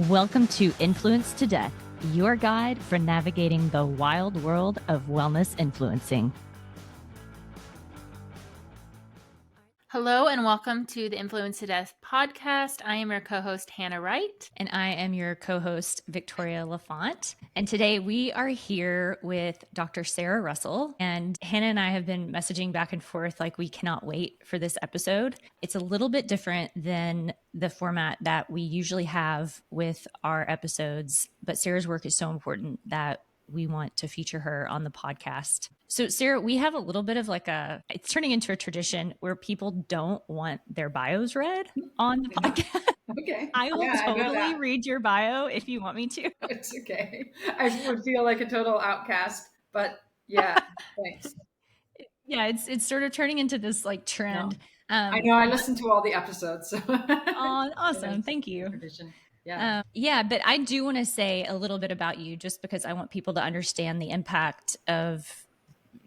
Welcome to Influence to Death, your guide for navigating the wild world of wellness influencing. Hello and welcome to the Influence to Death podcast. I am your co-host, Hannah Wright. And I am your co-host, Victoria Lafont. And today we are here with Dr. Sara Russell. And Hannah and I have been messaging back and forth like we cannot wait for this episode. It's a little bit different than the format that we usually have with our episodes, but Sara's work is so important that we want to feature her on the podcast. So Sara, we have a little bit of it's turning into a tradition where people don't want their bios read on the podcast. Okay. I will totally read your bio if you want me to. It's okay. I would feel like a total outcast, but yeah, thanks. Yeah, it's sort of turning into this like trend. No. I know, I listened to all the episodes. So. Oh, awesome. Thank you. Tradition. Yeah. But I do want to say a little bit about you just because I want people to understand the impact of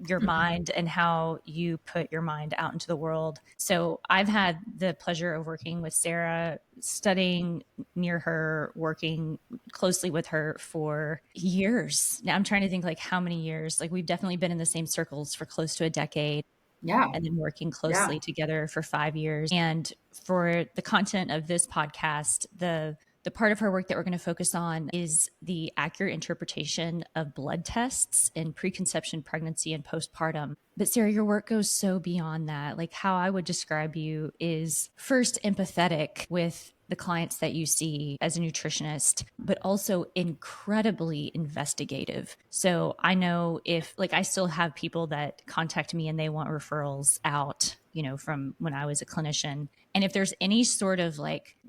your mind and how you put your mind out into the world. So I've had the pleasure of working with Sara, studying near her, working closely with her for years. Now I'm trying to think like how many years. Like we've definitely been in the same circles for close to a decade. Yeah. And then working closely together for 5 years. And for the content of this podcast, the part of her work that we're going to focus on is the accurate interpretation of blood tests in preconception, pregnancy, and postpartum. But Sara, your work goes so beyond that. Like how I would describe you is first empathetic with the clients that you see as a nutritionist, but also incredibly investigative. So I know if I still have people that contact me and they want referrals out, from when I was a clinician. And if there's any sort of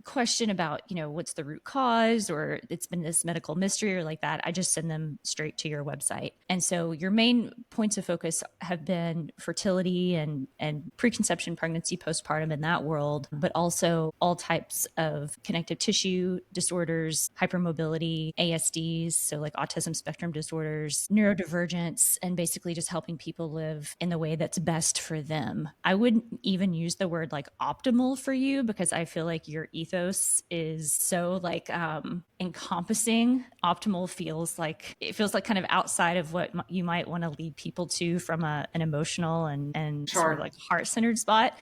question about, what's the root cause or it's been this medical mystery or like that, I just send them straight to your website. And so your main points of focus have been fertility and preconception, pregnancy, postpartum in that world, but also all types of connective tissue disorders, hypermobility, ASDs, so like autism spectrum disorders, neurodivergence, and basically just helping people live in the way that's best for them. I wouldn't even use the word optimal for you because I feel like your ethos is so encompassing. Optimal feels like kind of outside of what you might want to lead people to from an emotional and sort of heart-centered spot.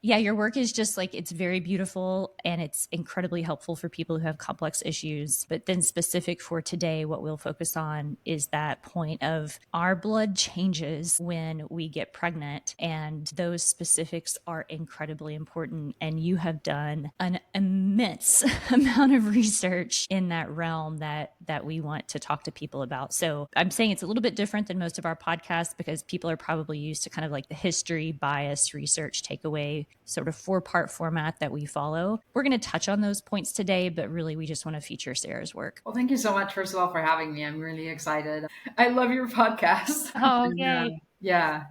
Yeah, your work is just it's very beautiful and it's incredibly helpful for people who have complex issues. But then specific for today, what we'll focus on is that point of our blood changes when we get pregnant. And those specifics are incredibly important. And you have done an immense amount of research in that realm that we want to talk to people about. So I'm saying it's a little bit different than most of our podcasts because people are probably used to kind of the history, bias, research, takeaway sort of 4-part format that we follow. We're going to touch on those points today, but really we just want to feature Sara's work. Well, thank you so much, first of all, for having me. I'm really excited. I love your podcast. Oh, yay. Yeah.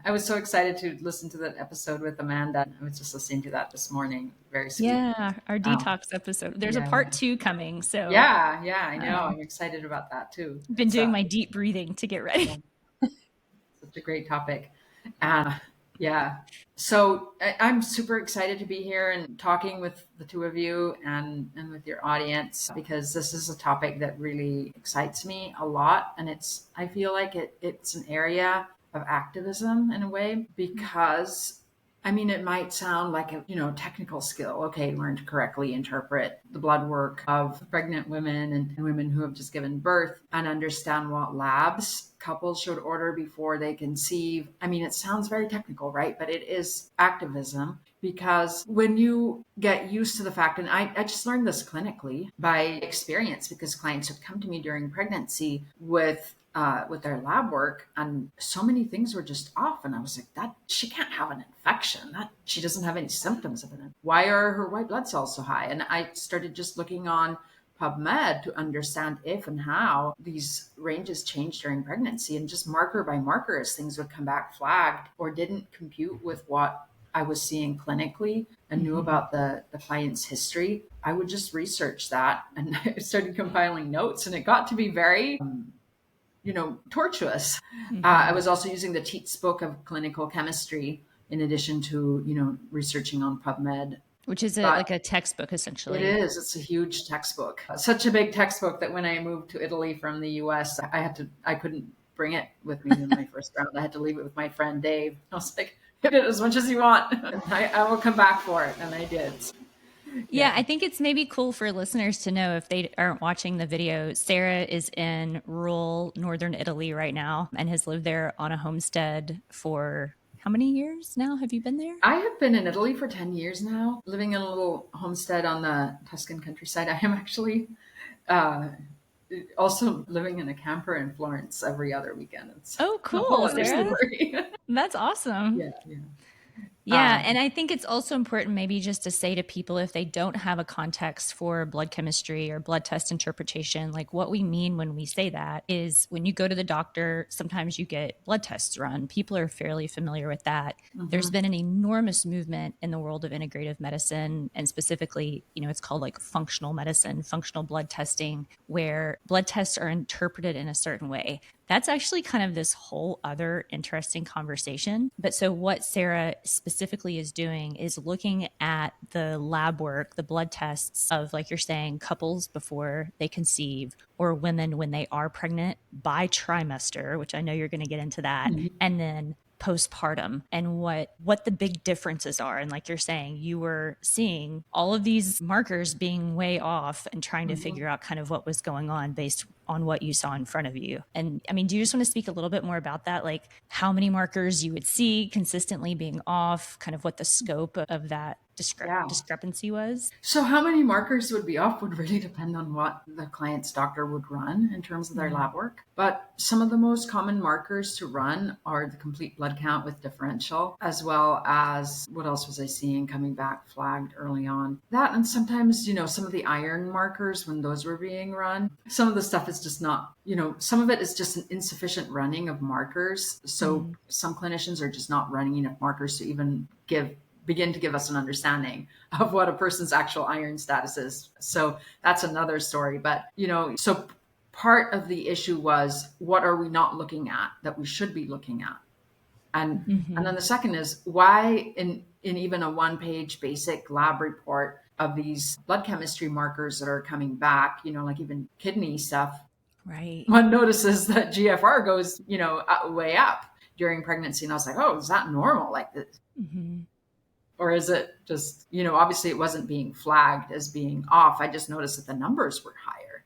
I was so excited to listen to that episode with Amanda. I was just listening to that this morning. Very sweet. Yeah, our detox episode. There's a part 2 coming. So yeah, I know. I'm excited about that too. Been doing my deep breathing to get ready. Such a great topic. So I'm super excited to be here and talking with the two of you and with your audience because this is a topic that really excites me a lot. And I feel like it's an area of activism in a way because it might sound like a technical skill. Okay, learn to correctly interpret the blood work of pregnant women and women who have just given birth and understand what labs couples should order before they conceive. It sounds very technical, right? But it is activism because when you get used to the fact, and I just learned this clinically by experience because clients would come to me during pregnancy with their lab work and so many things were just off. And I was like, that she can't have an infection. That she doesn't have any symptoms of it. Why are her white blood cells so high? And I started just looking on PubMed to understand if and how these ranges change during pregnancy and just marker by marker as things would come back flagged or didn't compute with what I was seeing clinically and knew about the client's history. I would just research that and I started compiling notes and it got to be very tortuous. I was also using the Teats book of clinical chemistry in addition to, researching on PubMed Which is But like a textbook, it essentially. is. It's a huge textbook. Such a big textbook that when I moved to Italy from the US, I couldn't bring it with me in my first round. I had to leave it with my friend Dave. I was like, hit it as much as you want. I will come back for it. And I did. Yeah, Yeah. I think it's maybe cool for listeners to know if they aren't watching the video. Sarah is in rural northern Italy right now and has lived there on a homestead for how many years now? Have you been there? I have been in Italy for 10 years now, living in a little homestead on the Tuscan countryside. I am actually uh, also living in a camper in Florence every other weekend. It's Oh, a whole cool, other Sarah. story. That's awesome. Yeah, yeah. Yeah, and I think it's also important maybe just to say to people if they don't have a context for blood chemistry or blood test interpretation, like what we mean when we say that is when you go to the doctor, sometimes you get blood tests run. People are fairly familiar with that. There's been an enormous movement in the world of integrative medicine and specifically, it's called like functional medicine, functional blood testing, where blood tests are interpreted in a certain way. That's actually kind of this whole other interesting conversation. But so, what Sarah specifically is doing is looking at the lab work, the blood tests of, like you're saying, couples before they conceive or women when they are pregnant by trimester, which I know you're going to get into that, and then postpartum and what the big differences are. And like you're saying, you were seeing all of these markers being way off and trying to figure out kind of what was going on based on what you saw in front of you. And I mean, do you just want to speak a little bit more about that? Like how many markers you would see consistently being off, kind of what the scope of that Yeah. discrepancy was? So how many markers would be off would really depend on what the client's doctor would run in terms of their lab work. But some of the most common markers to run are the complete blood count with differential, as well as what else was I seeing coming back flagged early on? That, and sometimes, some of the iron markers when those were being run. Some of the stuff is just not, some of it is just an insufficient running of markers. So some clinicians are just not running enough markers to even begin to give us an understanding of what a person's actual iron status is. So that's another story. But, so part of the issue was, what are we not looking at that we should be looking at? And then the second is, why in even a one-page basic lab report of these blood chemistry markers that are coming back, like even kidney stuff, right? One notices that GFR goes, way up during pregnancy. And I was like, oh, is that normal? Like this? Or is it just, obviously it wasn't being flagged as being off. I just noticed that the numbers were higher.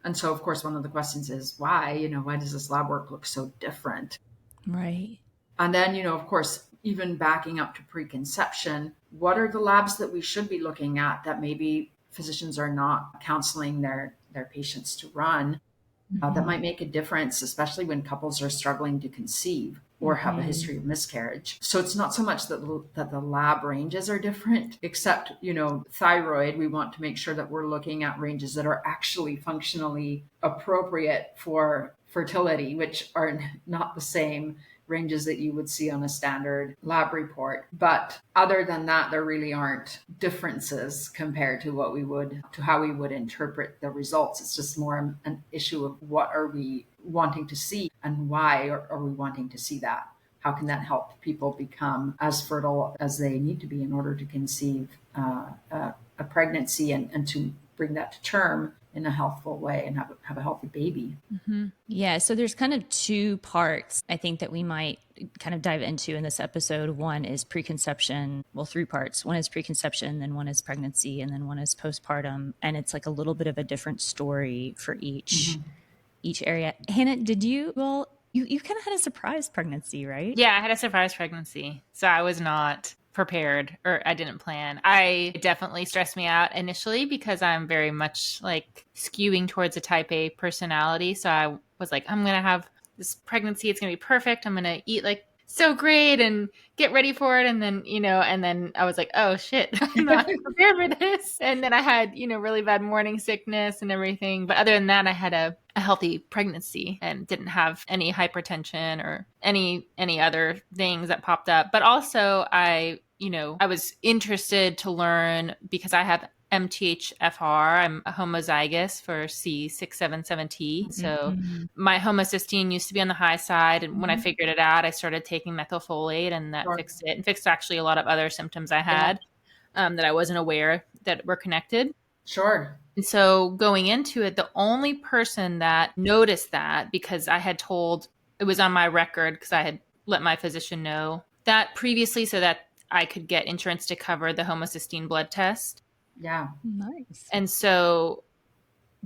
And so, of course, one of the questions is why, why does this lab work look so different? Right. And then, of course, even backing up to preconception, what are the labs that we should be looking at that maybe physicians are not counseling their patients to run that might make a difference, especially when couples are struggling to conceive or have a history of miscarriage. So it's not so much that the lab ranges are different, except, thyroid, we want to make sure that we're looking at ranges that are actually functionally appropriate for fertility, which are not the same ranges that you would see on a standard lab report. But other than that, there really aren't differences compared to how we would interpret the results. It's just more an issue of what are we wanting to see and why are we wanting to see that? How can that help people become as fertile as they need to be in order to conceive a pregnancy and to bring that to term in a healthful way and have a healthy baby. Yeah. So there's kind of two parts I think that we might kind of dive into in this episode. One is preconception. Well, three parts. One is preconception, then one is pregnancy, and then one is postpartum. And it's like a little bit of a different story for each area. Hannah, you kind of had a surprise pregnancy, right? Yeah, I had a surprise pregnancy. So I was not prepared, or I didn't plan. It definitely stressed me out initially because I'm very much like skewing towards a type A personality. So I was like, I'm going to have this pregnancy. It's going to be perfect. I'm going to eat like so great and get ready for it. And then, and then I was like, oh shit, I'm not prepared for this. And then I had, really bad morning sickness and everything. But other than that, I had a healthy pregnancy and didn't have any hypertension or any other things that popped up. But also I was interested to learn because I have MTHFR. I'm a homozygous for C677T. So my homocysteine used to be on the high side. And when I figured it out, I started taking methylfolate and that fixed it and fixed actually a lot of other symptoms I had. that I wasn't aware that were connected. Sure. And so going into it, the only person that noticed that, because I had told, it was on my record because I had let my physician know that previously so that I could get insurance to cover the homocysteine blood test. Yeah. Nice. And so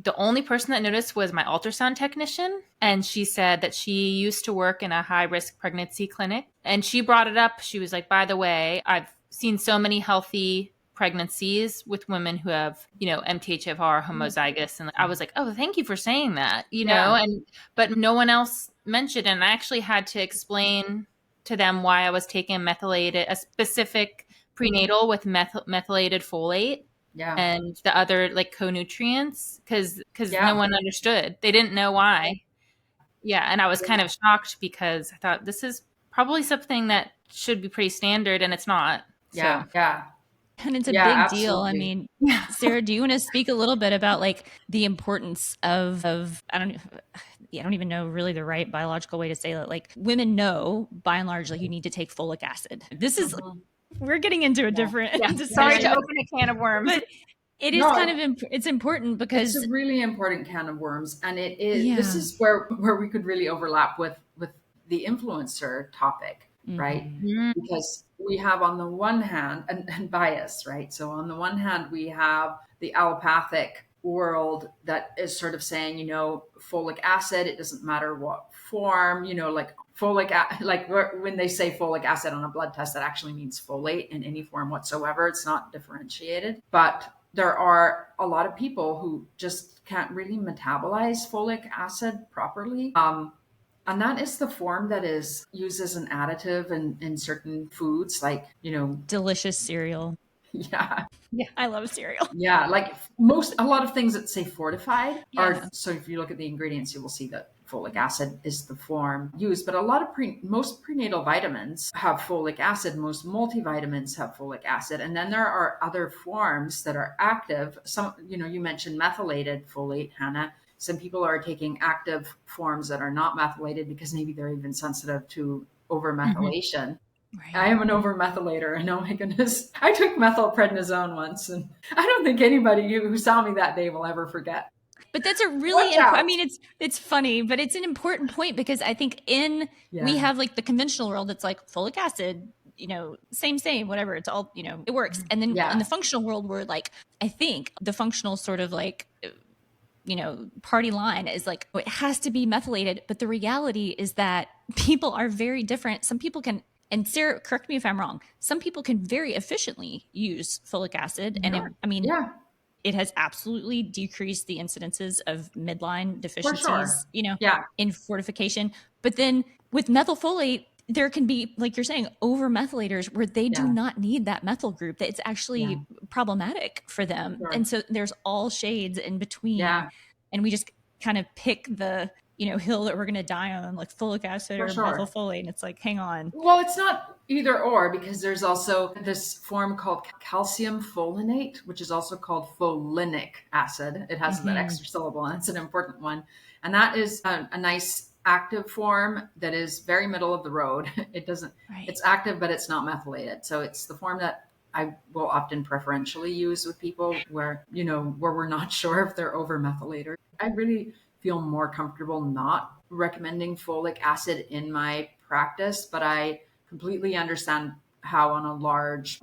the only person that noticed was my ultrasound technician. And she said that she used to work in a high risk pregnancy clinic. And she brought it up. She was like, by the way, I've seen so many healthy pregnancies with women who have, MTHFR homozygous. And I was like, oh, thank you for saying that, but no one else mentioned. And I actually had to explain to them why I was taking methylated, a specific prenatal with methylated folate. Yeah. And the other like co-nutrients because no one understood. They didn't know why. Yeah. And I was kind of shocked because I thought this is probably something that should be pretty standard and it's not. Yeah. So. Yeah. And it's a big absolutely. deal. I mean, Sarah, do you want to speak a little bit about like the importance of I don't even know really the right biological way to say it. Like women know by and large, like you need to take folic acid. This is we're getting into a different Sorry to open a can of worms. But it is kind of it's important because it's a really important can of worms, and it is this is where we could really overlap with the influencer topic, right? Because we have on the one hand and bias, right? So on the one hand we have the allopathic world that is sort of saying, folic acid, it doesn't matter what form, like when they say folic acid on a blood test, that actually means folate in any form whatsoever. It's not differentiated. But there are a lot of people who just can't really metabolize folic acid properly. And that is the form that is used as an additive in certain foods, like, delicious cereal. Yeah. I love cereal. Yeah. Like a lot of things that say fortified are, so if you look at the ingredients, you will see that folic acid is the form used, but a lot of most prenatal vitamins have folic acid. Most multivitamins have folic acid. And then there are other forms that are active. Some, you mentioned methylated folate, Hannah. Some people are taking active forms that are not methylated because maybe they're even sensitive to overmethylation. Right. I am an overmethylator, and oh my goodness, I took methylprednisone once, and I don't think anybody who saw me that day will ever forget. But that's a really, I mean, it's funny, but it's an important point because I think we have like the conventional world that's like folic acid, same, whatever. It's all, it works. And then in the functional world, we're like, I think the functional sort of like, party line is like, it has to be methylated. But the reality is that people are very different. Some people can, and Sarah, correct me if I'm wrong, some people can very efficiently use folic acid. And it has absolutely decreased the incidences of midline deficiencies, in fortification. But then with methylfolate, there can be, like you're saying, over methylators where they do not need that methyl group. That it's actually problematic for them. Sure. And so there's all shades in between. Yeah. And we just kind of pick the, hill that we're going to die on, like folic acid or methylfolate. And it's like, hang on. Well, it's not either or, because there's also this form called calcium folinate, which is also called folinic acid. It has that extra syllable, and it's an important one. And that is a nice active form that is very middle of the road. It's active, but it's not methylated. So it's the form that I will often preferentially use with people where we're not sure if they're over methylated. I really feel more comfortable not recommending folic acid in my practice, but I completely understand how on a large,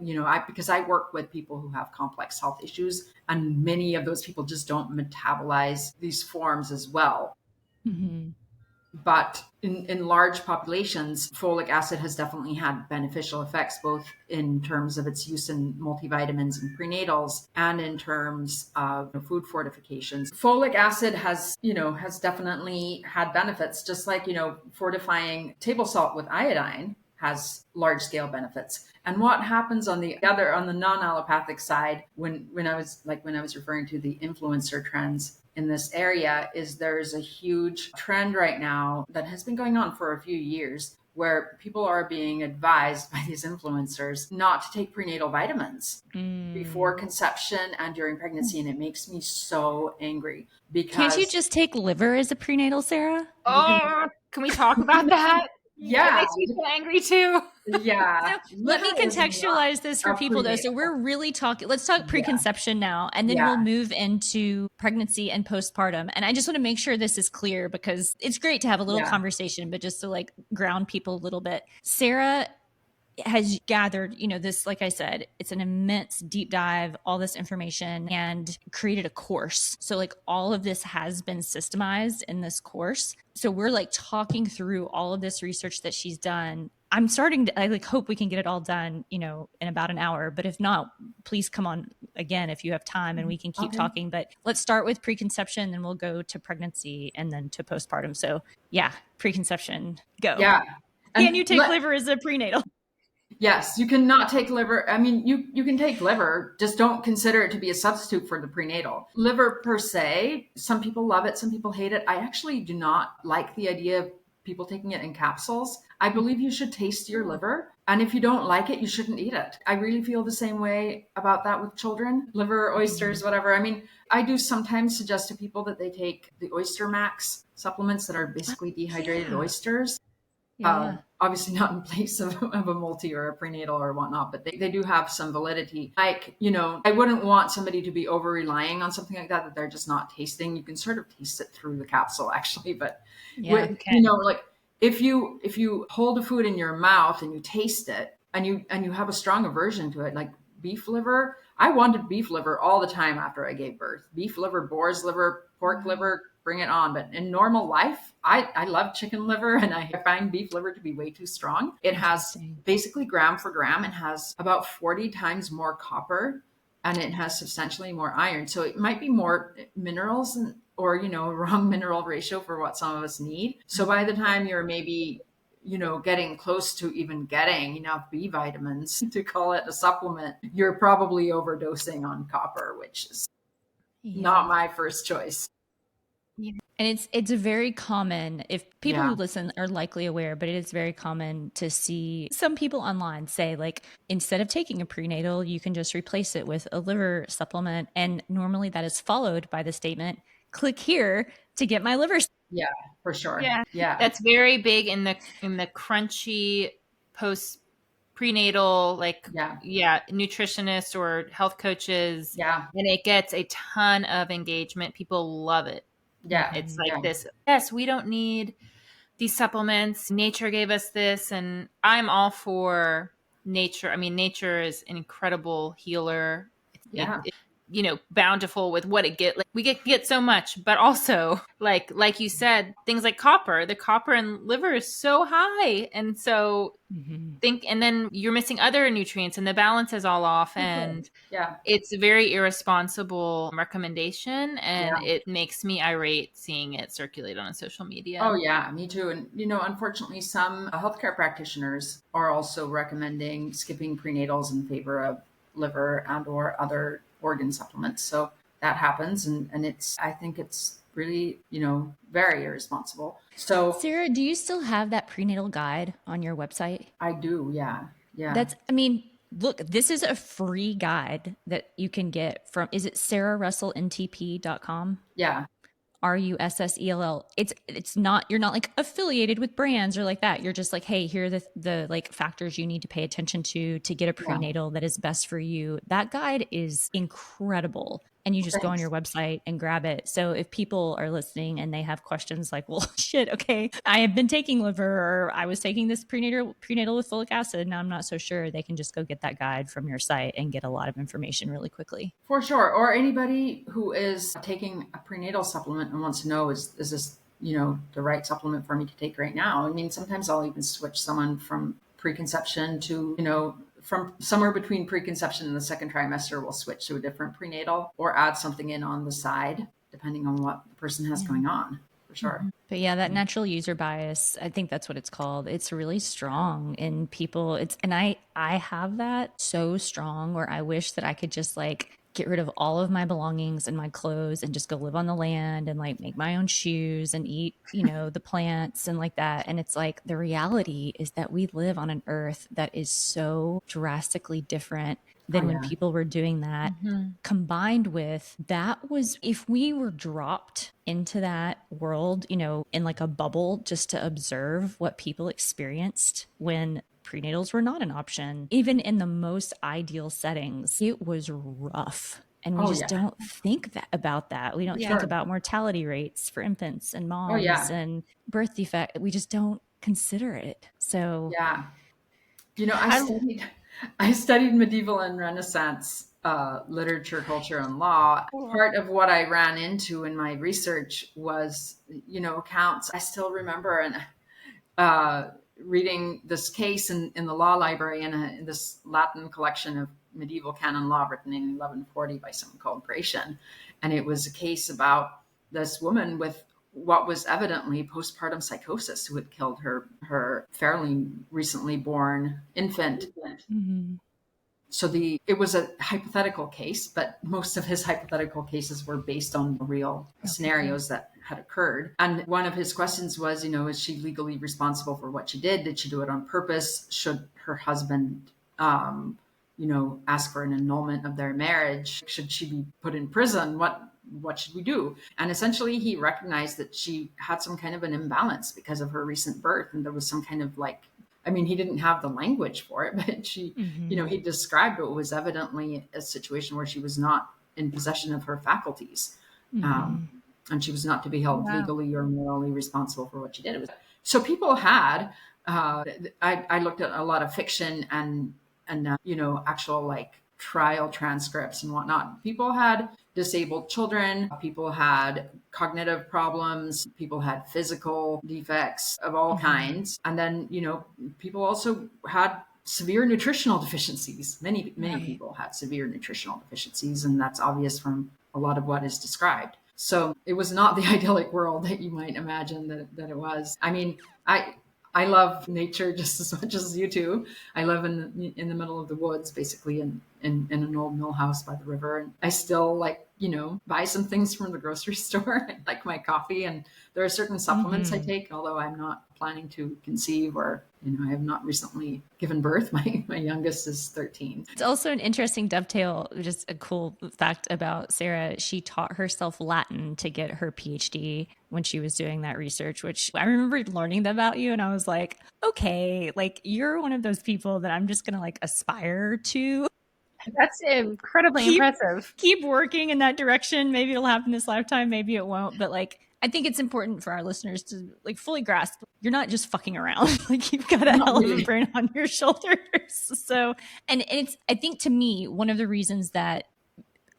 because I work with people who have complex health issues, and many of those people just don't metabolize these forms as well. Mm-hmm. But in large populations, folic acid has definitely had beneficial effects, both in terms of its use in multivitamins and prenatals and in terms of food fortifications. Folic acid has definitely had benefits, just like, fortifying table salt with iodine has large scale benefits. And what happens on the non-allopathic side, when I was referring to the influencer trends in this area, is there's a huge trend right now that has been going on for a few years where people are being advised by these influencers not to take prenatal vitamins before conception and during pregnancy. And it makes me so angry because... Can't you just take liver as a prenatal, Sarah? Oh, can we talk about that? It makes me so angry too. Yeah. So let me contextualize this for people though. So we're really talking, let's talk preconception now, and then we'll move into pregnancy and postpartum. And I just want to make sure this is clear because it's great to have a little conversation, but just to like ground people a little bit. Sara has gathered, this, like I said, it's an immense deep dive, all this information, and created a course. So like all of this has been systemized in this course. So we're like talking through all of this research that she's done. I like hope we can get it all done, in about an hour. But if not, please come on again if you have time and we can keep talking. But let's start with preconception, then we'll go to pregnancy and then to postpartum. So yeah, preconception, go. Yeah. Can you take liver as a prenatal? Yes, you cannot take liver. I mean, you can take liver, just don't consider it to be a substitute for the prenatal. Liver per se, some people love it, some people hate it. I actually do not like the idea of people taking it in capsules. I believe you should taste your liver. And if you don't like it, you shouldn't eat it. I really feel the same way about that with children. Liver, oysters, whatever. I mean, I do sometimes suggest to people that they take the Oyster Max supplements that are basically dehydrated oysters. Obviously not in place of a multi or a prenatal or whatnot, but they do have some validity. Like, I wouldn't want somebody to be over relying on something like that they're just not tasting. You can sort of taste it through the capsule actually, but like if you hold a food in your mouth and you taste it and you have a strong aversion to it, like beef liver, I wanted beef liver all the time after I gave birth. Beef liver, boar's liver, pork liver, bring it on. But in normal life, I love chicken liver and I find beef liver to be way too strong. It has basically gram for gram, it has about 40 times more copper and it has substantially more iron. So it might be more minerals or, wrong mineral ratio for what some of us need. So by the time you're maybe, getting close to even getting enough B vitamins to call it a supplement, you're probably overdosing on copper, which is not my first choice. Yeah. And it's very common, if people who listen are likely aware, but it is very common to see some people online say, like, instead of taking a prenatal, you can just replace it with a liver supplement. And normally that is followed by the statement, click here to get my liver. Yeah, for sure. Yeah. That's very big in the crunchy prenatal, like, nutritionists or health coaches. Yeah. And it gets a ton of engagement. People love it. Yeah. It's like this. Yes, we don't need these supplements. Nature gave us this. And I'm all for nature. I mean, nature is an incredible healer. Bountiful with what it get. Like, we get so much, but also like you said, things like copper. The copper in liver is so high, and so and then you're missing other nutrients, and the balance is all off. And it's a very irresponsible recommendation, and it makes me irate seeing it circulate on social media. Oh yeah, me too. And unfortunately, some healthcare practitioners are also recommending skipping prenatals in favor of liver and or other organ supplements. So that happens. And I think it's really, very irresponsible. So Sara, do you still have that prenatal guide on your website? I do. Yeah. Look, this is a free guide that you can get from, is it SaraRussellNTP.com? Yeah. RUSSELL. It's not, you're not like affiliated with brands or like that. You're just like, hey, here are the like factors you need to pay attention to get a prenatal that is best for you. That guide is incredible. And you just go on your website and grab it. So if people are listening and they have questions like, well, shit, okay, I have been taking liver, or I was taking this prenatal with folic acid, now I'm not so sure, they can just go get that guide from your site and get a lot of information really quickly. For sure. Or anybody who is taking a prenatal supplement and wants to know, is this, the right supplement for me to take right now? I mean, sometimes I'll even switch someone from preconception to, from somewhere between preconception and the second trimester, we'll switch to a different prenatal or add something in on the side, depending on what the person has going on, for sure. But yeah, that natural user bias, I think that's what it's called. It's really strong in people. And I have that so strong where I wish that I could just like get rid of all of my belongings and my clothes and just go live on the land and like make my own shoes and eat, the plants and like that. And it's like, the reality is that we live on an earth that is so drastically different than Oh, when yeah. people were doing that. Combined with that was, if we were dropped into that world, you know, in like a bubble just to observe what people experienced when prenatals were not an option, even in the most ideal settings, it was rough. And we Oh, just yeah. don't think that about that. We don't Yeah. think Sure. about mortality rates for infants and Oh, moms yeah. and birth defect. We just don't consider it. So Yeah. You know, How, I studied medieval and Renaissance literature, culture, and law. Part of what I ran into in my research was, you know, accounts. I still remember and reading this case in the law library in this Latin collection of medieval canon law written in 1140 by someone called Gratian, and it was a case about this woman with what was evidently postpartum psychosis who had killed her fairly recently born infant. mhm. So it was a hypothetical case, but most of his hypothetical cases were based on real scenarios that had occurred. And one of his questions was, you know, is she legally responsible for what she did? Did she do it on purpose? Should her husband, you know, ask for an annulment of their marriage? Should she be put in prison? What should we do? And essentially, he recognized that she had some kind of an imbalance because of her recent birth, and there was some kind of like, I mean, he didn't have the language for it, but she, you know, he described it was evidently a situation where she was not in possession of her faculties. And she was not to be held legally or morally responsible for what she did. So people had, I looked at a lot of fiction and you know, actual like trial transcripts and whatnot. People had disabled children, people had cognitive problems, people had physical defects of all kinds. And then, you know, people also had severe nutritional deficiencies. Many people had severe nutritional deficiencies, and that's obvious from a lot of what is described. So it was not the idyllic world that you might imagine that it was. I mean, I love nature just as much as you do. I live in the middle of the woods, basically in an old mill house by the river. And I still like, you know, buy some things from the grocery store, like my coffee. And there are certain supplements I take, although I'm not planning to conceive or, you know, I have not recently given birth. My youngest is 13. It's also an interesting dovetail, just a cool fact about Sarah. She taught herself Latin to get her PhD when she was doing that research, which I remember learning that about you. And I was like, okay, like you're one of those people that I'm just going to like aspire to. that's incredibly impressive. Keep working in that direction. Maybe it'll happen this lifetime, maybe it won't. But like, I think it's important for our listeners to like fully grasp you're not just fucking around. Like you've got a hell of a brain on your shoulders. So, and it's, I think to me, one of the reasons that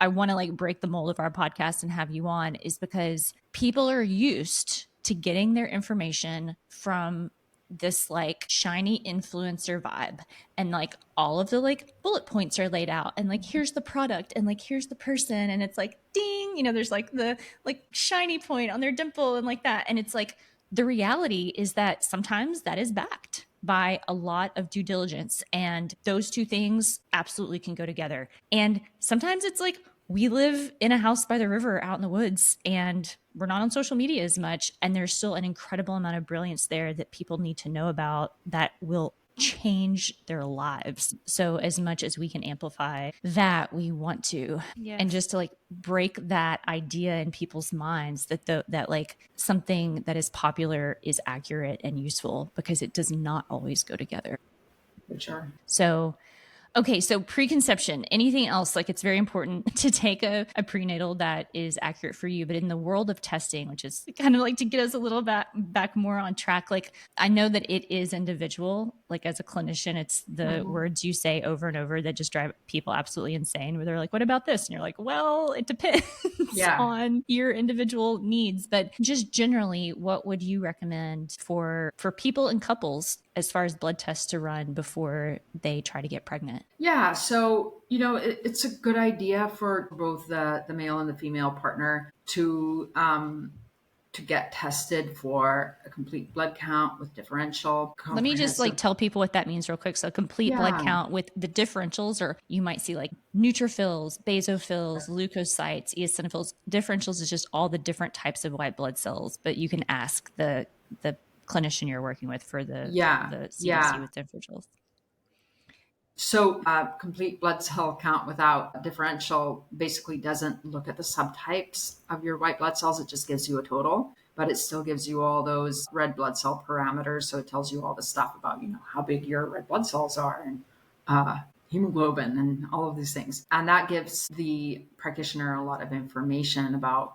I want to like break the mold of our podcast and have you on is because people are used to getting their information from this like shiny influencer vibe, and like all of the like bullet points are laid out, and like here's the product and like here's the person, and it's like ding, you know, there's like the like shiny point on their dimple and like that. And it's like the reality is that sometimes that is backed by a lot of due diligence, and those two things absolutely can go together. And sometimes it's like we live in a house by the river out in the woods and we're not on social media as much, and there's still an incredible amount of brilliance there that people need to know about that will change their lives. So as much as we can amplify that, we want to. Yes. And just to like break that idea in people's minds that that like something that is popular is accurate and useful, because it does not always go together. For sure. So okay, so preconception, anything else? Like it's very important to take a prenatal that is accurate for you. But in the world of testing, which is kind of like to get us a little back more on track, like I know that it is individual. Like as a clinician, it's the words you say over and over that just drive people absolutely insane, where they're like, what about this? And you're like, well, it depends on your individual needs. But just generally, what would you recommend for people and couples as far as blood tests to run before they try to get pregnant? Yeah, so you know, it's a good idea for both the male and the female partner to get tested for a complete blood count with differential. Let me just like tell people what that means real quick. So complete blood count with the differentials, or you might see like neutrophils, basophils, leukocytes, eosinophils. Differentials is just all the different types of white blood cells, but you can ask the clinician you're working with for the CDC with differentials. So complete blood cell count without differential basically doesn't look at the subtypes of your white blood cells. It just gives you a total, but it still gives you all those red blood cell parameters. So it tells you all the stuff about, how big your red blood cells are and hemoglobin and all of these things. And that gives the practitioner a lot of information about,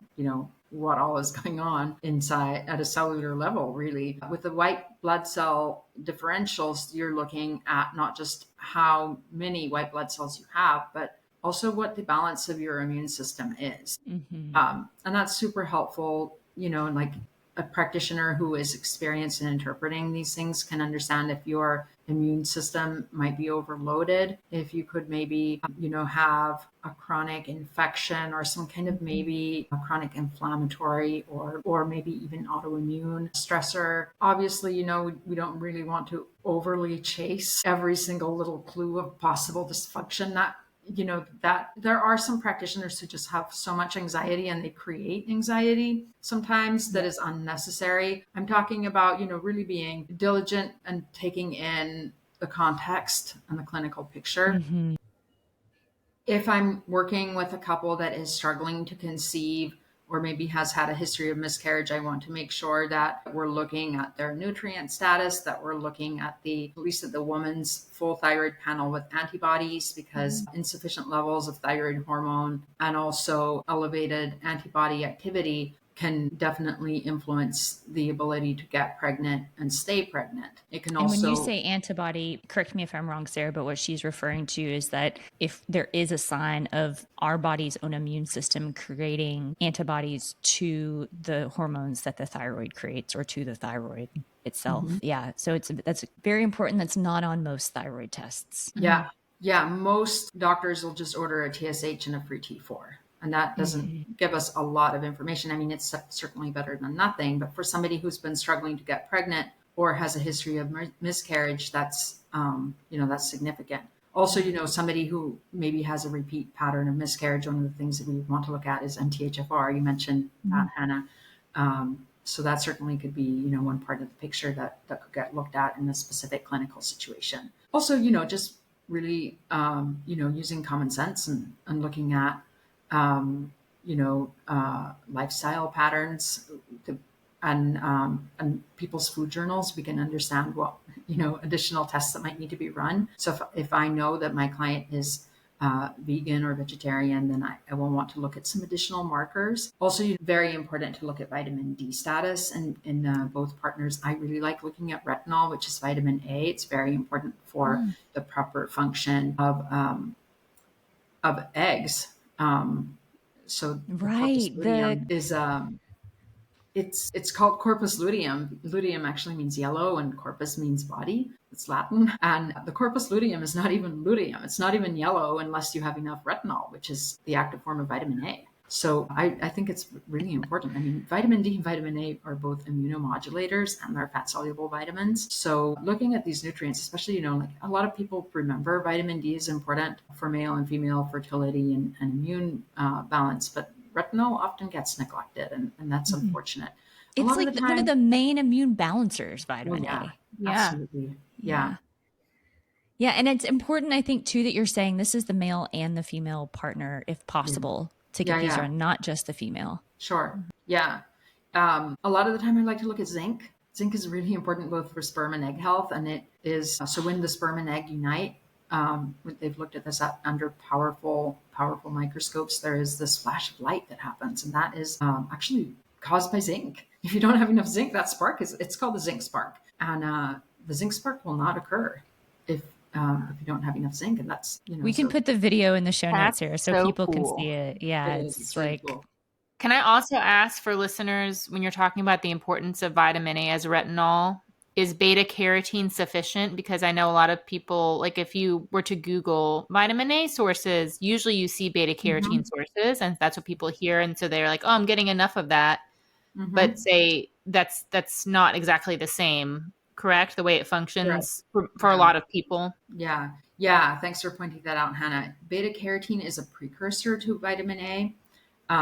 what all is going on inside at a cellular level, really. With the white blood cell differentials, you're looking at not just how many white blood cells you have, but also what the balance of your immune system is. Mm-hmm. And that's super helpful, and like a practitioner who is experienced in interpreting these things can understand if your immune system might be overloaded, if you could maybe, have a chronic infection or some kind of maybe a chronic inflammatory or maybe even autoimmune stressor. Obviously, we don't really want to overly chase every single little clue of possible dysfunction that there are some practitioners who just have so much anxiety and they create anxiety sometimes that is unnecessary. I'm talking about, really being diligent and taking in the context and the clinical picture. Mm-hmm. If I'm working with a couple that is struggling to conceive or maybe has had a history of miscarriage, I want to make sure that we're looking at their nutrient status, that we're looking at least at the woman's full thyroid panel with antibodies, because insufficient levels of thyroid hormone and also elevated antibody activity can definitely influence the ability to get pregnant and stay pregnant. It can also... And when you say antibody, correct me if I'm wrong, Sarah, but what she's referring to is that if there is a sign of our body's own immune system creating antibodies to the hormones that the thyroid creates or to the thyroid itself. Mm-hmm. Yeah. So that's very important. That's not on most thyroid tests. Yeah. Mm-hmm. Yeah. Most doctors will just order a TSH and a free T4. And that doesn't give us a lot of information. I mean, it's certainly better than nothing. But for somebody who's been struggling to get pregnant or has a history of miscarriage, that's significant. Also, somebody who maybe has a repeat pattern of miscarriage, one of the things that we want to look at is MTHFR. You mentioned that, Hannah. So that certainly could be, one part of the picture that could get looked at in a specific clinical situation. Also, just really, using common sense and looking at, lifestyle patterns and people's food journals, we can understand what, additional tests that might need to be run. So if I know that my client is vegan or vegetarian, then I will want to look at some additional markers. Also, very important to look at vitamin D status and in both partners. I really like looking at retinol, which is vitamin A. It's very important for the proper function of eggs. So right, it's called corpus luteum. Luteum actually means yellow, and corpus means body. It's Latin, and the corpus luteum is not even luteum. It's not even yellow unless you have enough retinol, which is the active form of vitamin A. So I think it's really important. I mean, vitamin D and vitamin A are both immunomodulators and they're fat-soluble vitamins. So looking at these nutrients, especially, like a lot of people remember vitamin D is important for male and female fertility and immune balance, but retinol often gets neglected, and that's unfortunate. It's like one of the main immune balancers, vitamin A. Yeah, absolutely. Yeah. Yeah, and it's important, I think, too, that you're saying this is the male and the female partner, if possible. To get these on, not just the female. Sure. Yeah. A lot of the time I like to look at zinc. Zinc is really important both for sperm and egg health. And it is, so when the sperm and egg unite, they've looked at this under powerful microscopes, there is this flash of light that happens. And that is actually caused by zinc. If you don't have enough zinc, that spark it's called the zinc spark. And the zinc spark will not occur if you don't have enough zinc. And that's, we can put the video in the show notes here so people can see it. Yeah. It's like, cool. Can I also ask for listeners, when you're talking about the importance of vitamin A as retinol, is beta-carotene sufficient? Because I know a lot of people, like if you were to Google vitamin A sources, usually you see beta-carotene sources, and that's what people hear. And so they're like, oh, I'm getting enough of that. But say that's not exactly the same, correct? The way it functions for a lot of people. Yeah. Yeah. Thanks for pointing that out, Hannah. Beta-carotene is a precursor to vitamin A.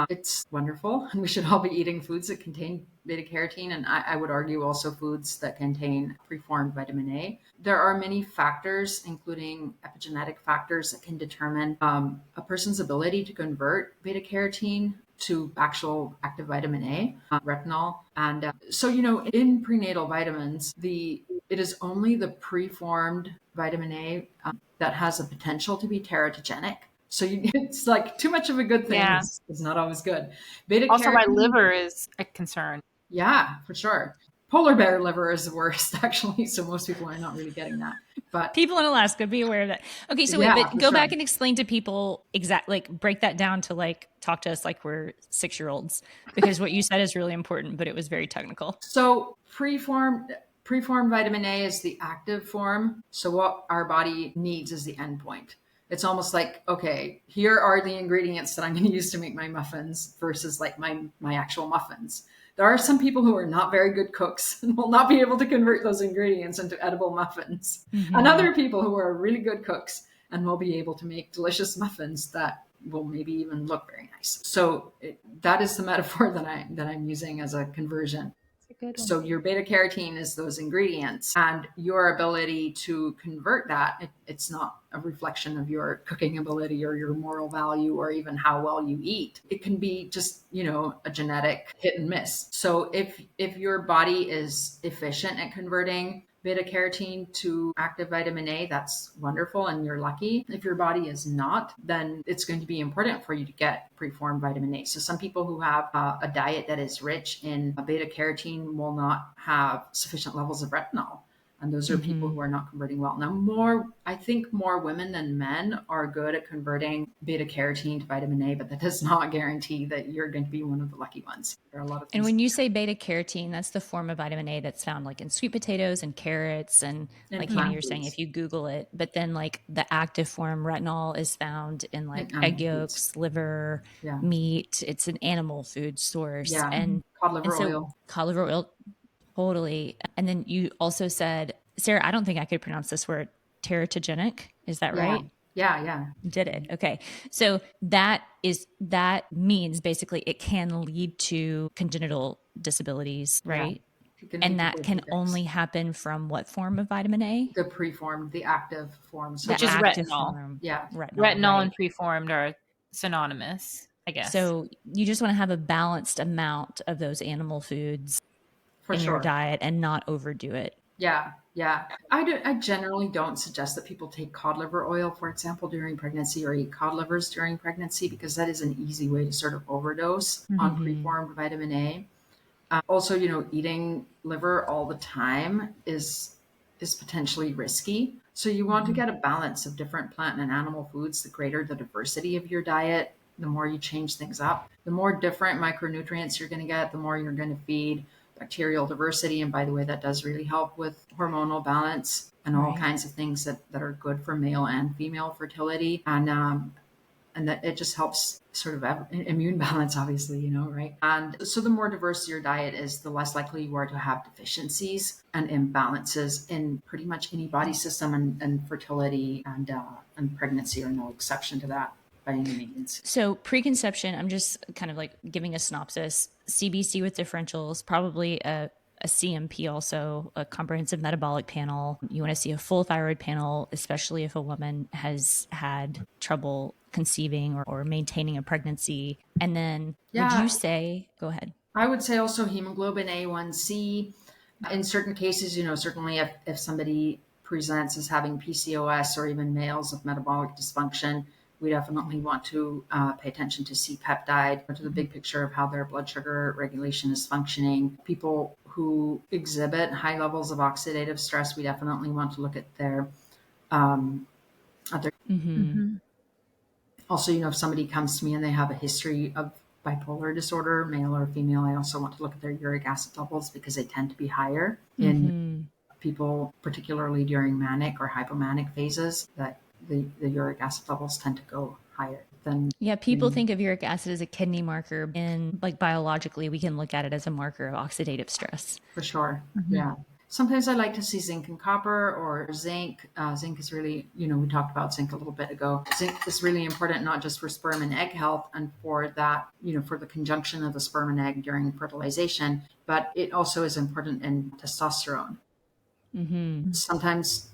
It's wonderful, and we should all be eating foods that contain beta carotene, and I would argue also foods that contain preformed vitamin A. There are many factors, including epigenetic factors, that can determine a person's ability to convert beta carotene to actual active vitamin A, retinol. And so, in prenatal vitamins, it is only the preformed vitamin A that has the potential to be teratogenic. So it's like too much of a good thing is not always good. Beta Also, my carotene, liver is a concern. yeah, for sure. Polar bear liver is the worst, actually. So most people are not really getting that. But people in Alaska, be aware of that. Okay, so wait, but go back and explain to people break that down to talk to us like we're 6-year-olds, because what you said is really important, but it was very technical. So preformed vitamin A is the active form. So what our body needs is the endpoint. It's almost like, okay, here are the ingredients that I'm going to use to make my muffins versus like my actual muffins. There are some people who are not very good cooks and will not be able to convert those ingredients into edible muffins. Mm-hmm. And other people who are really good cooks and will be able to make delicious muffins that will maybe even look very nice. So that is the metaphor that I'm using as a conversion. So your beta carotene is those ingredients, and your ability to convert that, it's not a reflection of your cooking ability or your moral value or even how well you eat. It can be just, a genetic hit and miss. So if your body is efficient at converting beta carotene to active vitamin A, that's wonderful and you're lucky. If your body is not, then it's going to be important for you to get preformed vitamin A. So some people who have a diet that is rich in beta carotene will not have sufficient levels of retinol. And those are people who are not converting well. Now, I think more women than men are good at converting beta carotene to vitamin A, but that does not guarantee that you're going to be one of the lucky ones. There are a lot of things. And when you say beta carotene, that's the form of vitamin A that's found in sweet potatoes and carrots. And like Hannah, you're saying, if you Google it, but then the active form retinol is found in egg yolks, liver, meat. It's an animal food source. Yeah. And cod liver oil. Cod liver oil. Totally. And then you also said, Sarah, I don't think I could pronounce this word, teratogenic. Is that right? Yeah. Did it. Okay. So that means basically it can lead to congenital disabilities, right? Yeah. And that can only happen from what form of vitamin A? The preformed, the active form. So which is retinol. Form. Yeah. Retinol and preformed are synonymous, I guess. So you just want to have a balanced amount of those animal foods in your diet and not overdo it. Yeah. I generally don't suggest that people take cod liver oil, for example, during pregnancy or eat cod livers during pregnancy, because that is an easy way to sort of overdose on preformed vitamin A. Also, eating liver all the time is potentially risky. So you want to get a balance of different plant and animal foods. The greater the diversity of your diet, the more you change things up, the more different micronutrients you're going to get, the more you're going to feed bacterial diversity. And by the way, that does really help with hormonal balance and all kinds of things that are good for male and female fertility. And that it just helps sort of have immune balance, obviously, right? And so the more diverse your diet is, the less likely you are to have deficiencies and imbalances in pretty much any body system, and fertility and pregnancy are no exception to that. By any means. So preconception, I'm just kind of giving a synopsis. CBC with differentials, probably a CMP also, a comprehensive metabolic panel. You want to see a full thyroid panel, especially if a woman has had trouble conceiving or maintaining a pregnancy. And then would you say, go ahead. I would say also hemoglobin A1C. In certain cases, certainly if somebody presents as having PCOS or even males with metabolic dysfunction, we definitely want to pay attention to C-peptide, to the big picture of how their blood sugar regulation is functioning. People who exhibit high levels of oxidative stress, we definitely want to look at their Also, if somebody comes to me and they have a history of bipolar disorder, male or female, I also want to look at their uric acid levels, because they tend to be higher in people, particularly during manic or hypomanic phases, that the uric acid levels tend to go higher than. Yeah, people think of uric acid as a kidney marker, and biologically we can look at it as a marker of oxidative stress. For sure. Yeah. Sometimes I like to see zinc and copper or zinc. Zinc is really, we talked about zinc a little bit ago. Zinc is really important, not just for sperm and egg health and for that, for the conjunction of the sperm and egg during fertilization, but it also is important in testosterone. Mm-hmm. Sometimes,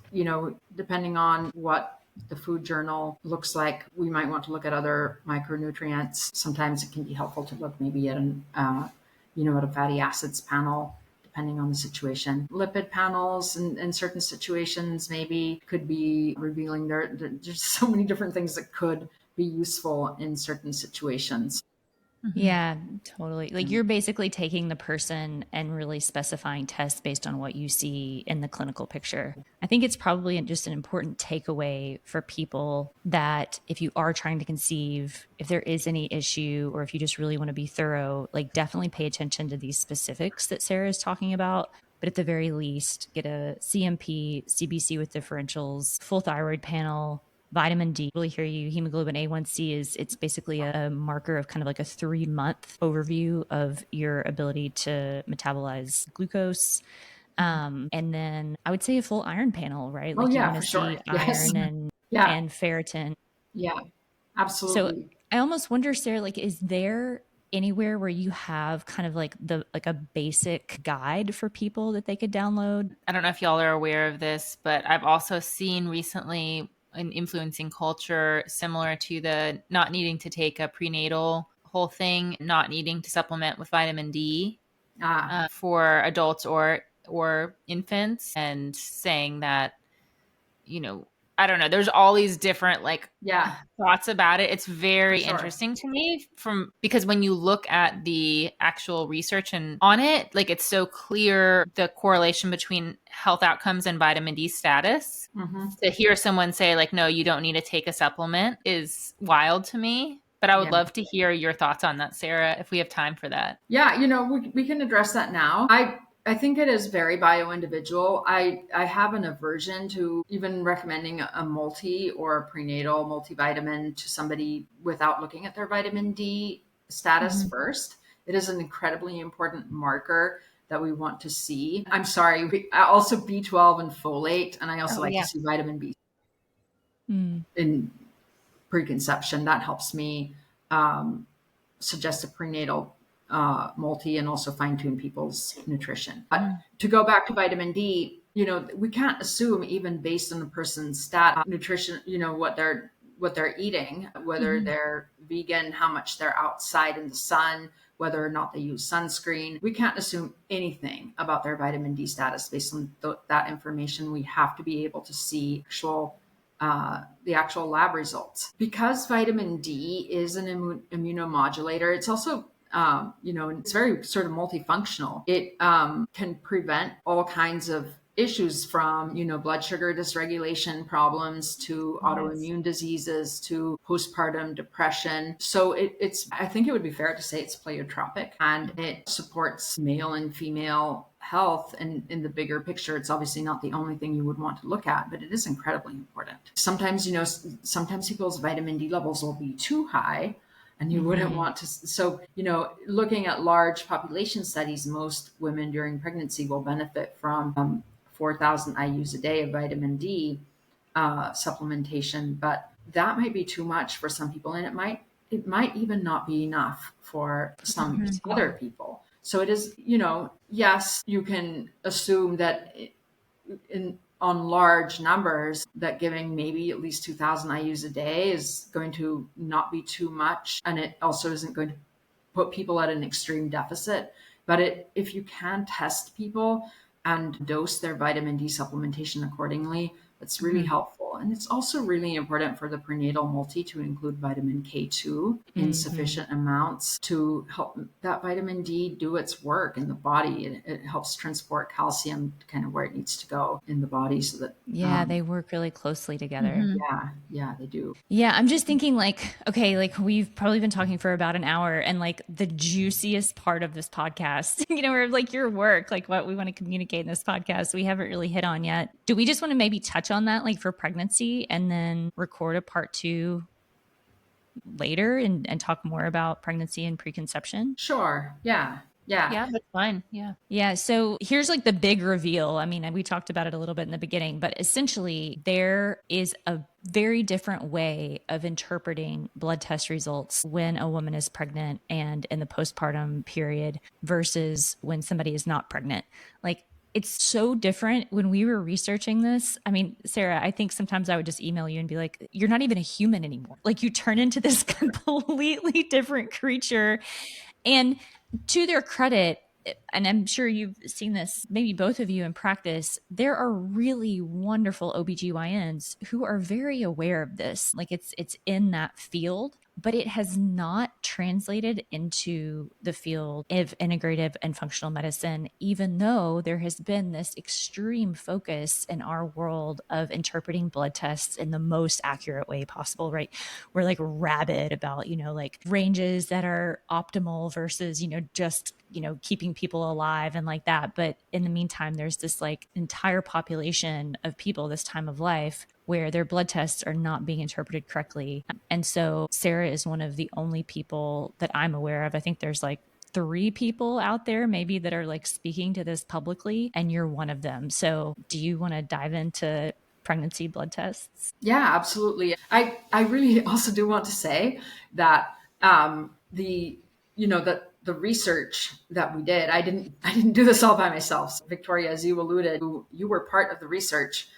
depending on what the food journal looks like, we might want to look at other micronutrients. Sometimes it can be helpful to look maybe at at a fatty acids panel, depending on the situation. Lipid panels in certain situations maybe could be revealing. There's so many different things that could be useful in certain situations. Yeah, totally. Like you're basically taking the person and really specifying tests based on what you see in the clinical picture. I think it's probably just an important takeaway for people that if you are trying to conceive, if there is any issue, or if you just really want to be thorough, like definitely pay attention to these specifics that Sarah is talking about. But at the very least, get a CMP, CBC with differentials, full thyroid panel, vitamin D. Really hear you. Hemoglobin A1C it's basically a marker of kind of like a 3-month overview of your ability to metabolize glucose. And then I would say a full iron panel, right? Oh Like you yeah, want to for sure. see Yes. iron Yeah. and ferritin. Yeah. So Absolutely. I almost wonder, Sarah, like, is there anywhere where you have kind of like a basic guide for people that they could download? I don't know if y'all are aware of this, but I've also seen recently an influencing culture similar to the not needing to take a prenatal whole thing, not needing to supplement with vitamin D for adults or infants, and saying that, I don't know, there's all these different thoughts about it. It's very interesting to me because when you look at the actual research and on it, like it's so clear the correlation between health outcomes and vitamin D status. Mm-hmm. To hear someone say like, no, you don't need to take a supplement is wild to me. But I would love to hear your thoughts on that, Sarah, if we have time for that. Yeah, we can address that now. I think it is very bio-individual. I have an aversion to even recommending a multi or a prenatal multivitamin to somebody without looking at their vitamin D status first. It is an incredibly important marker that we want to see. I'm sorry, I also B12 and folate, and I also to see vitamin B in preconception. That helps me suggest a prenatal multi and also fine tune people's nutrition. But to go back to vitamin D, we can't assume even based on the person's nutrition, what they're eating, whether they're vegan, how much they're outside in the sun, whether or not they use sunscreen. We can't assume anything about their vitamin D status based on that information. We have to be able to see the actual lab results. Because vitamin D is an immunomodulator, it's also it's very sort of multifunctional. It can prevent all kinds of issues from, blood sugar dysregulation problems to autoimmune diseases to postpartum depression. So I think it would be fair to say it's pleiotropic, and it supports male and female health. And in the bigger picture, it's obviously not the only thing you would want to look at, but it is incredibly important. Sometimes, sometimes people's vitamin D levels will be too high, and you wouldn't want to. So, looking at large population studies, most women during pregnancy will benefit from 4,000 IUs a day of vitamin D supplementation, but that might be too much for some people, and it might even not be enough for some other people. So it is, yes, you can assume that on large numbers that giving maybe at least 2,000 IUs a day is going to not be too much. And it also isn't going to put people at an extreme deficit. But if you can test people and dose their vitamin D supplementation accordingly, that's really helpful. And it's also really important for the prenatal multi to include vitamin K2 in sufficient amounts to help that vitamin D do its work in the body. It helps transport calcium kind of where it needs to go in the body so that... they work really closely together. Yeah, they do. Yeah, I'm just thinking okay, we've probably been talking for about an hour, and the juiciest part of this podcast, or your work, what we want to communicate in this podcast, we haven't really hit on yet. Do we just want to maybe touch on that for pregnancy and then record a part 2 later and talk more about pregnancy and preconception? Sure. Yeah. Yeah, that's fine. Yeah. Yeah. So here's like the big reveal. I mean, we talked about it a little bit in the beginning, but essentially, there is a very different way of interpreting blood test results when a woman is pregnant and in the postpartum period versus when somebody is not pregnant. Like, it's so different when we were researching this. I mean, Sarah, I think sometimes I would just email you and be like, you're not even a human anymore. Like, you turn into this completely different creature. And to their credit, and I'm sure you've seen this, maybe both of you in practice, there are really wonderful OBGYNs who are very aware of this. Like, it's in that field, but it has not translated into the field of integrative and functional medicine, even though there has been this extreme focus in our world of interpreting blood tests in the most accurate way possible, right? We're like rabid about, like ranges that are optimal versus, just, keeping people alive and like that. But in the meantime, there's this like entire population of people this time of life where their blood tests are not being interpreted correctly. And so Sarah is one of the only people that I'm aware of. I think there's like 3 people out there maybe that are like speaking to this publicly, and you're one of them. So do you want to dive into pregnancy blood tests? Yeah, absolutely. I really also do want to say that the research that we did, I didn't do this all by myself. So Victoria, as you alluded, you were part of the research,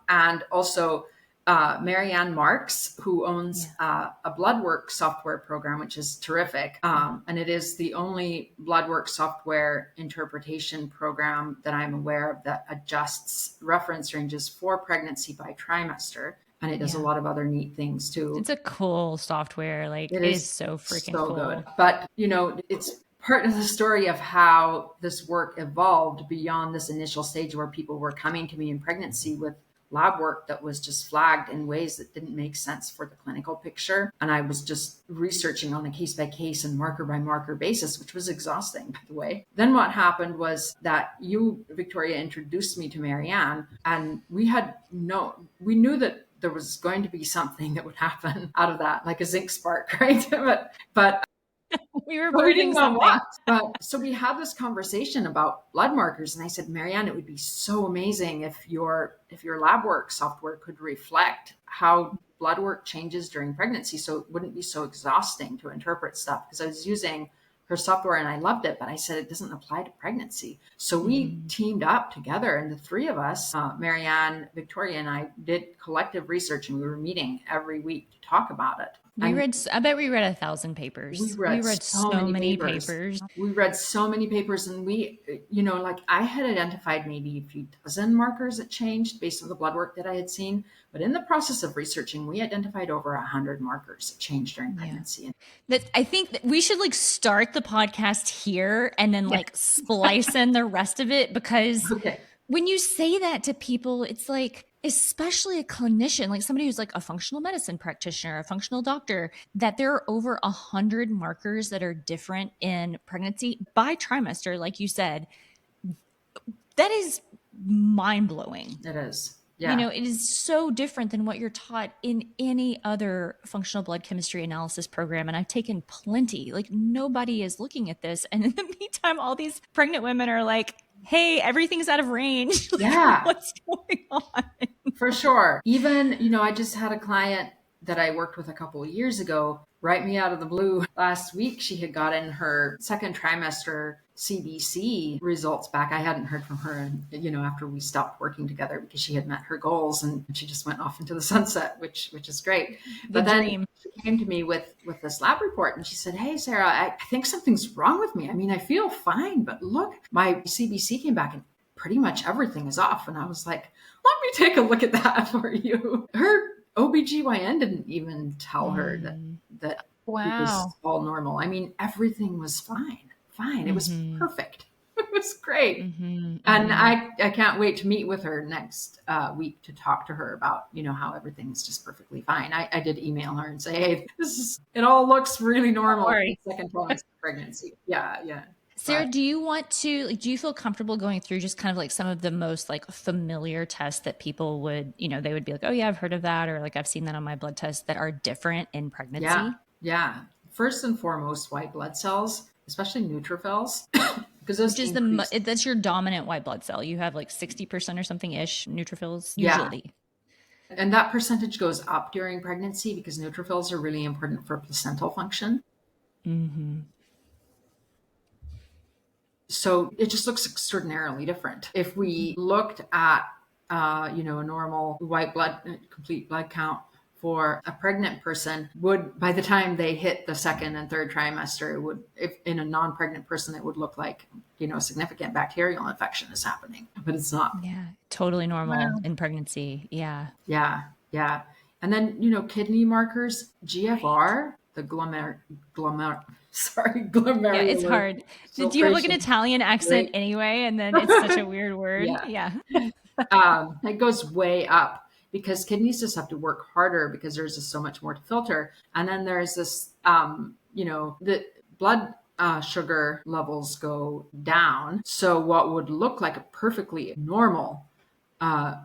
and also Marianne Marks, who owns a blood work software program, which is terrific. And it is the only blood work software interpretation program that I'm aware of that adjusts reference ranges for pregnancy by trimester. And it does a lot of other neat things too. It's a cool software. Like, it is so freaking cool. Good. But, it's part of the story of how this work evolved beyond this initial stage where people were coming to me in pregnancy with lab work that was just flagged in ways that didn't make sense for the clinical picture. And I was just researching on a case by case and marker by marker basis, which was exhausting, by the way. Then what happened was that you, Victoria, introduced me to Marianne, and we knew that there was going to be something that would happen out of that, like a zinc spark, right? but we were birthing something. But so we had this conversation about blood markers, and I said, Marianne, it would be so amazing if your lab work software could reflect how blood work changes during pregnancy, so it wouldn't be so exhausting to interpret stuff. Because I was using her software and I loved it, but I said it doesn't apply to pregnancy. So we teamed up together, and the 3 of us, Marianne, Victoria, and I, did collective research, and we were meeting every week to talk about it. I bet we read 1,000 papers. We read so many papers. We read so many papers, and we, I had identified maybe a few dozen markers that changed based on the blood work that I had seen. But in the process of researching, we identified over 100 markers that changed during pregnancy. I think that we should like start the podcast here and then like splice in the rest of it, because when you say that to people, it's like, especially a clinician, like somebody who's like a functional medicine practitioner, a functional doctor, that there are over 100 markers that are different in pregnancy by trimester, like you said. That is mind-blowing. It is. Yeah. It is so different than what you're taught in any other functional blood chemistry analysis program. And I've taken plenty. Like, nobody is looking at this. And in the meantime, all these pregnant women are like, hey, everything's out of range. Like, what's going on? For sure. Even, I just had a client that I worked with a couple of years ago write me out of the blue. Last week, she had gotten her second trimester CBC results back. I hadn't heard from her, after we stopped working together, because she had met her goals and she just went off into the sunset, which is great. But then she came to me with this lab report, and she said, hey, Sarah, I think something's wrong with me. I mean, I feel fine, but look, my CBC came back and pretty much everything is off. And I was like, let me take a look at that for you. Her OBGYN didn't even tell her that it was all normal. I mean, everything was fine. It was perfect. It was great. And I can't wait to meet with her next week to talk to her about, how everything is just perfectly fine. I did email her and say, hey, it all looks really normal. Second trimester pregnancy. Yeah. Sarah, do you feel comfortable going through just kind of like some of the most like familiar tests that people would, they would be like, oh yeah, I've heard of that, or like I've seen that on my blood test, that are different in pregnancy? Yeah. First and foremost, white blood cells. especially neutrophils, because those Which is that's your dominant white blood cell. You have like 60% or something ish neutrophils usually. And that percentage goes up during pregnancy because neutrophils are really important for placental function. Mm-hmm. So it just looks extraordinarily different. If we looked at, a normal complete blood count for a pregnant person, would, by the time they hit the second and third trimester, if in a non-pregnant person, it would look like, significant bacterial infection is happening, but it's not. Yeah, totally normal in pregnancy. Yeah. Yeah. Yeah. And then, kidney markers, GFR, the glomerular. Yeah, it's hard. Do you have like an Italian accent anyway? And then it's such a weird word. Yeah. It goes way up because kidneys just have to work harder because there's just so much more to filter. And then there's this, the blood sugar levels go down. So what would look like a perfectly normal fasting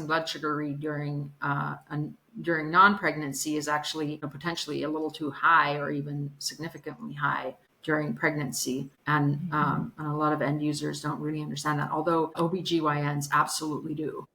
blood sugar read during non-pregnancy is actually potentially a little too high or even significantly high during pregnancy. And a lot of end users don't really understand that, although OBGYNs absolutely do.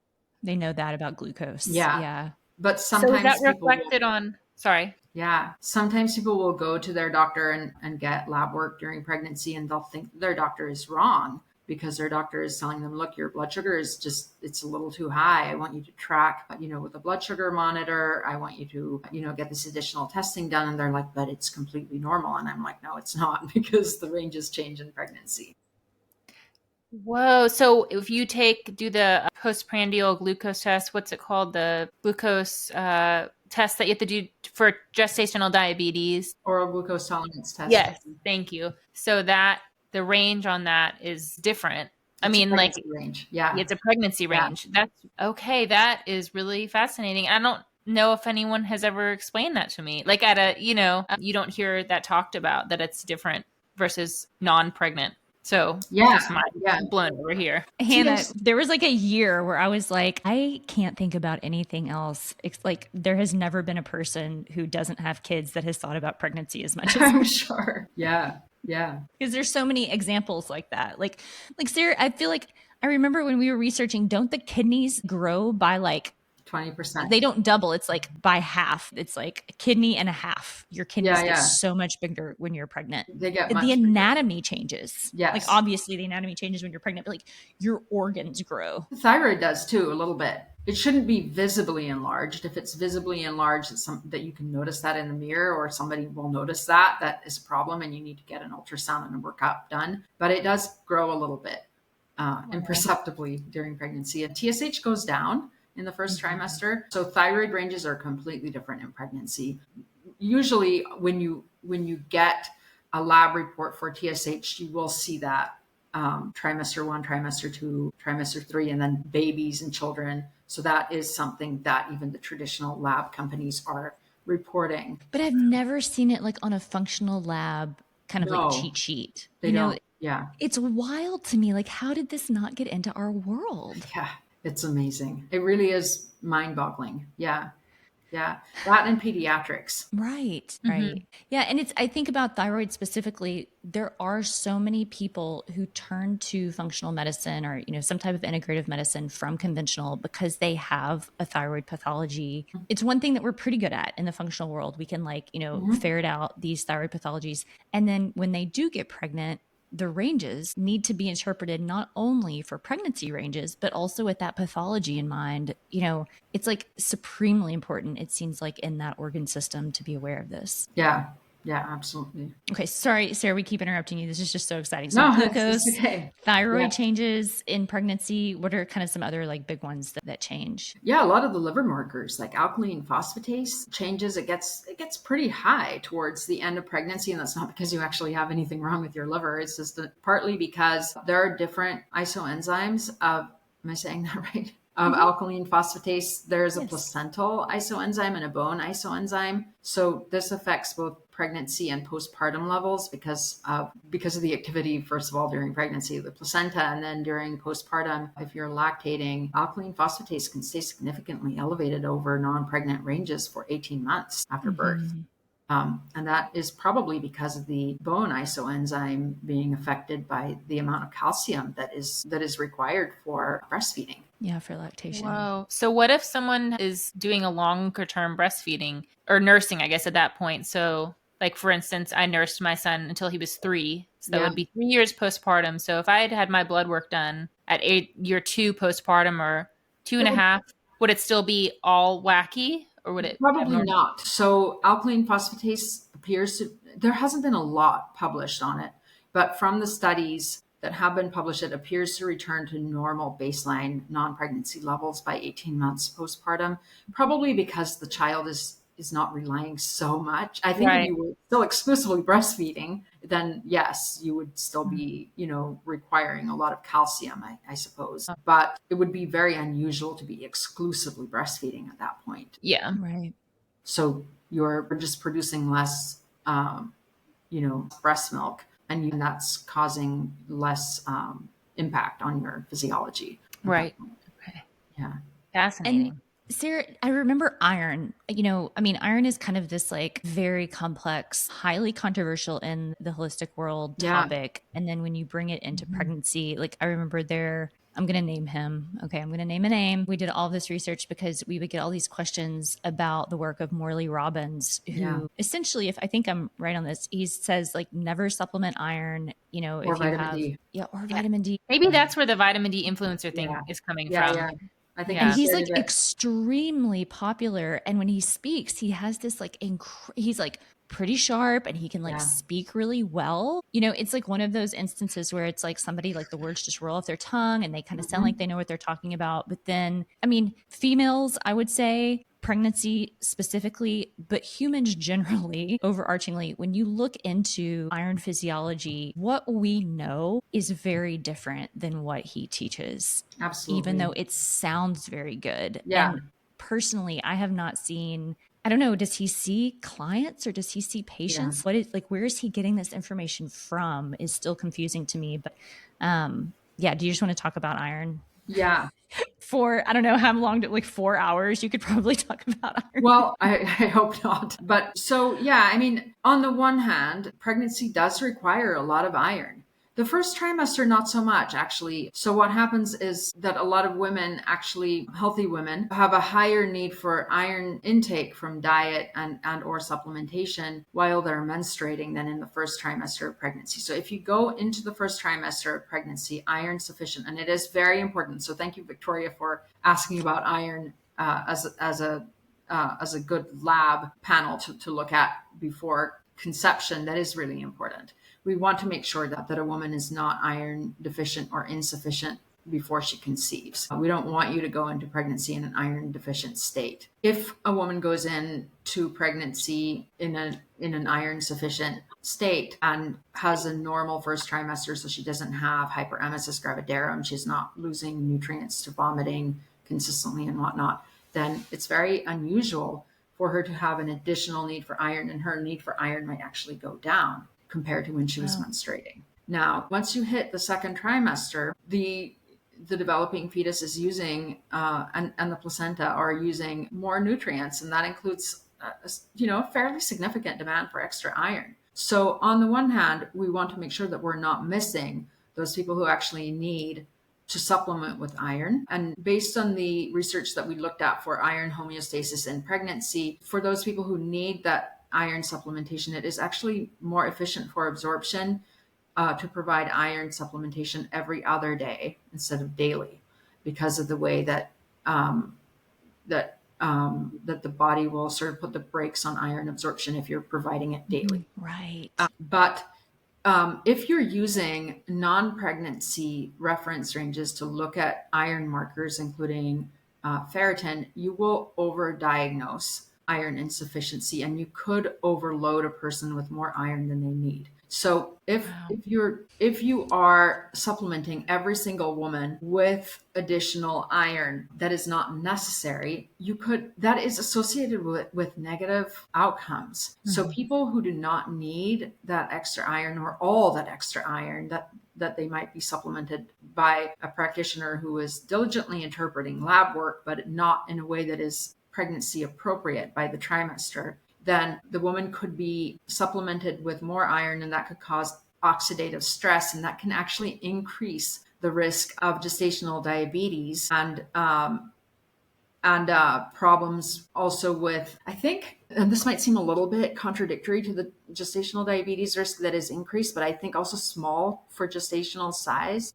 They know that about glucose. Yeah. Yeah. But sometimes so is that reflected on, sorry. Yeah. Sometimes people will go to their doctor and get lab work during pregnancy, and they'll think their doctor is wrong because their doctor is telling them, look, your blood sugar is it's a little too high. I want you to track, with a blood sugar monitor. I want you to, get this additional testing done. And they're like, but it's completely normal. And I'm like, no, it's not, because the ranges change in pregnancy. Whoa. So if you do the postprandial glucose test, what's it called? The glucose test that you have to do for gestational diabetes. Oral glucose tolerance test. Yes. Thank you. So the range on that is different. Range. Yeah. It's a pregnancy range. Yeah. That's okay. That is really fascinating. I don't know if anyone has ever explained that to me. Like you don't hear that talked about, that it's different versus non-pregnant. So blown over here. Hannah, there was like a year where I was like, I can't think about anything else. It's like there has never been a person who doesn't have kids that has thought about pregnancy as much as I'm sure. Yeah. Yeah. Because there's so many examples like that. Like Sarah, I feel like I remember when we were researching, don't the kidneys grow by like 20%? They don't double. It's like by half. It's like a kidney and a half. Your kidneys get so much bigger when you're pregnant. They get the anatomy changes. Yes. Like obviously the anatomy changes when you're pregnant, but like your organs grow. The thyroid does too, a little bit. It shouldn't be visibly enlarged. If it's visibly enlarged, it's something that you can notice that in the mirror, or somebody will notice that is a problem and you need to get an ultrasound and a workup done. But it does grow a little bit imperceptibly during pregnancy. And TSH goes down in the first trimester. So thyroid ranges are completely different in pregnancy. Usually when you get a lab report for TSH, you will see that trimester 1, trimester 2, trimester 3, and then babies and children. So that is something that even the traditional lab companies are reporting. But I've never seen it like on a functional lab kind of like cheat sheet. They don't. Yeah. It's wild to me. Like, how did this not get into our world? Yeah. It's amazing. It really is mind-boggling. Yeah. Yeah. That and pediatrics. Right. Right. Yeah. And I think about thyroid specifically, there are so many people who turn to functional medicine or, some type of integrative medicine from conventional because they have a thyroid pathology. It's one thing that we're pretty good at in the functional world. We can ferret out these thyroid pathologies. And then when they do get pregnant, the ranges need to be interpreted not only for pregnancy ranges, but also with that pathology in mind. It's like supremely important, it seems like, in that organ system to be aware of this. Yeah. Yeah, absolutely. Okay. Sorry, Sarah, we keep interrupting you. This is just so exciting. So glucose, thyroid changes in pregnancy. What are kind of some other like big ones that change? Yeah, a lot of the liver markers like alkaline phosphatase changes. It gets pretty high towards the end of pregnancy. And that's not because you actually have anything wrong with your liver. It's just partly because there are different isoenzymes of, am I saying that right? Of alkaline phosphatase. There's a placental isoenzyme and a bone isoenzyme. So this affects both pregnancy and postpartum levels because of the activity, first of all, during pregnancy of the placenta, and then during postpartum, if you're lactating, alkaline phosphatase can stay significantly elevated over non-pregnant ranges for 18 months after birth. And that is probably because of the bone isoenzyme being affected by the amount of calcium that is required for breastfeeding. Yeah, for lactation. Whoa. So what if someone is doing a longer term breastfeeding or nursing, I guess, at that point? So like, for instance, I nursed my son until he was 3. So that would be 3 years postpartum. So if I had had my blood work done at year 2 postpartum or 2.5, would it still be all wacky or would it Probably abnormal? not. So alkaline phosphatase there hasn't been a lot published on it, but from the studies that have been published, it appears to return to normal baseline non-pregnancy levels by 18 months postpartum, probably because the child is not relying so much. I think if you were still exclusively breastfeeding, then yes, you would still be, requiring a lot of calcium, I suppose. But it would be very unusual to be exclusively breastfeeding at that point. Yeah. Right. So you're just producing less, breast milk, and that's causing less impact on your physiology. Right. Okay. Yeah. Fascinating. And Sarah, I remember iron. Iron is kind of this like very complex, highly controversial in the holistic world topic. And then when you bring it into pregnancy, like I remember I'm going to name him. Okay, I'm going to name a name. We did all this research because we would get all these questions about the work of Morley Robbins, who essentially, if I think I'm right on this, he says like never supplement iron, Or if you vitamin have, D. or vitamin D. Maybe that's where the vitamin D influencer thing is coming from. Yeah. I think And he's like extremely popular. And when he speaks, he has this like, he's like pretty sharp and he can like speak really well. It's like one of those instances where it's like somebody like the words just roll off their tongue and they kind of sound like they know what they're talking about. But then, females, I would say, pregnancy specifically, but humans generally, overarchingly, when you look into iron physiology, what we know is very different than what he teaches. Absolutely. Even though it sounds very good. Yeah. And personally, I have not seen, I don't know, does he see clients or does he see patients? What is where is he getting this information from is still confusing to me. But do you just want to talk about iron? Yeah. For I don't know how long, like 4 hours, you could probably talk about iron. Well, I hope not. But so, on the one hand, pregnancy does require a lot of iron. The first trimester, not so much, actually. So what happens is that a lot of women, actually healthy women, have a higher need for iron intake from diet and or supplementation while they're menstruating than in the first trimester of pregnancy. So if you go into the first trimester of pregnancy, iron sufficient, and it is very important. So thank you, Victoria, for asking about iron as a good lab panel to look at before conception. That is really important. We want to make sure that a woman is not iron deficient or insufficient before she conceives. We don't want you to go into pregnancy in an iron deficient state. If a woman goes into pregnancy in an iron sufficient state and has a normal first trimester, so she doesn't have hyperemesis gravidarum, she's not losing nutrients to vomiting consistently and whatnot, then it's very unusual for her to have an additional need for iron, and her need for iron might actually go down compared to when she was menstruating. Now, once you hit the second trimester, the developing fetus is using, and the placenta are using more nutrients, and that includes, a fairly significant demand for extra iron. So on the one hand, we want to make sure that we're not missing those people who actually need to supplement with iron. And based on the research that we looked at for iron homeostasis in pregnancy, for those people who need that iron supplementation, it is actually more efficient for absorption to provide iron supplementation every other day instead of daily, because of the way that that the body will sort of put the brakes on iron absorption if you're providing it daily. Right. But if you're using non-pregnancy reference ranges to look at iron markers, including ferritin, you will overdiagnose iron insufficiency, and you could overload a person with more iron than they need. So if you are supplementing every single woman with additional iron that is not necessary, that is associated with negative outcomes. Mm-hmm. So people who do not need that extra iron or all that extra iron that they might be supplemented by a practitioner who is diligently interpreting lab work, but not in a way that is pregnancy appropriate by the trimester, then the woman could be supplemented with more iron, and that could cause oxidative stress, and that can actually increase the risk of gestational diabetes and problems also with, I think, and this might seem a little bit contradictory to the gestational diabetes risk that is increased, but I think also small for gestational size.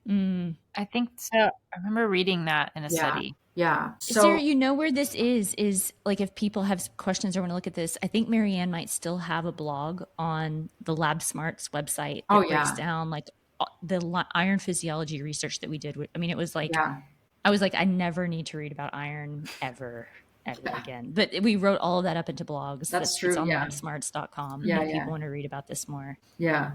I think so. I remember reading that in a study. Yeah. Sarah, you know where this is like if people have questions or want to look at this, I think Marianne might still have a blog on the Lab Smarts website that breaks down like the iron physiology research that we did. I mean, it was like, I was like, I never need to read about iron ever again. But we wrote all of that up into blogs. That's true. It's on labsmarts.com. If people want to read about this more. So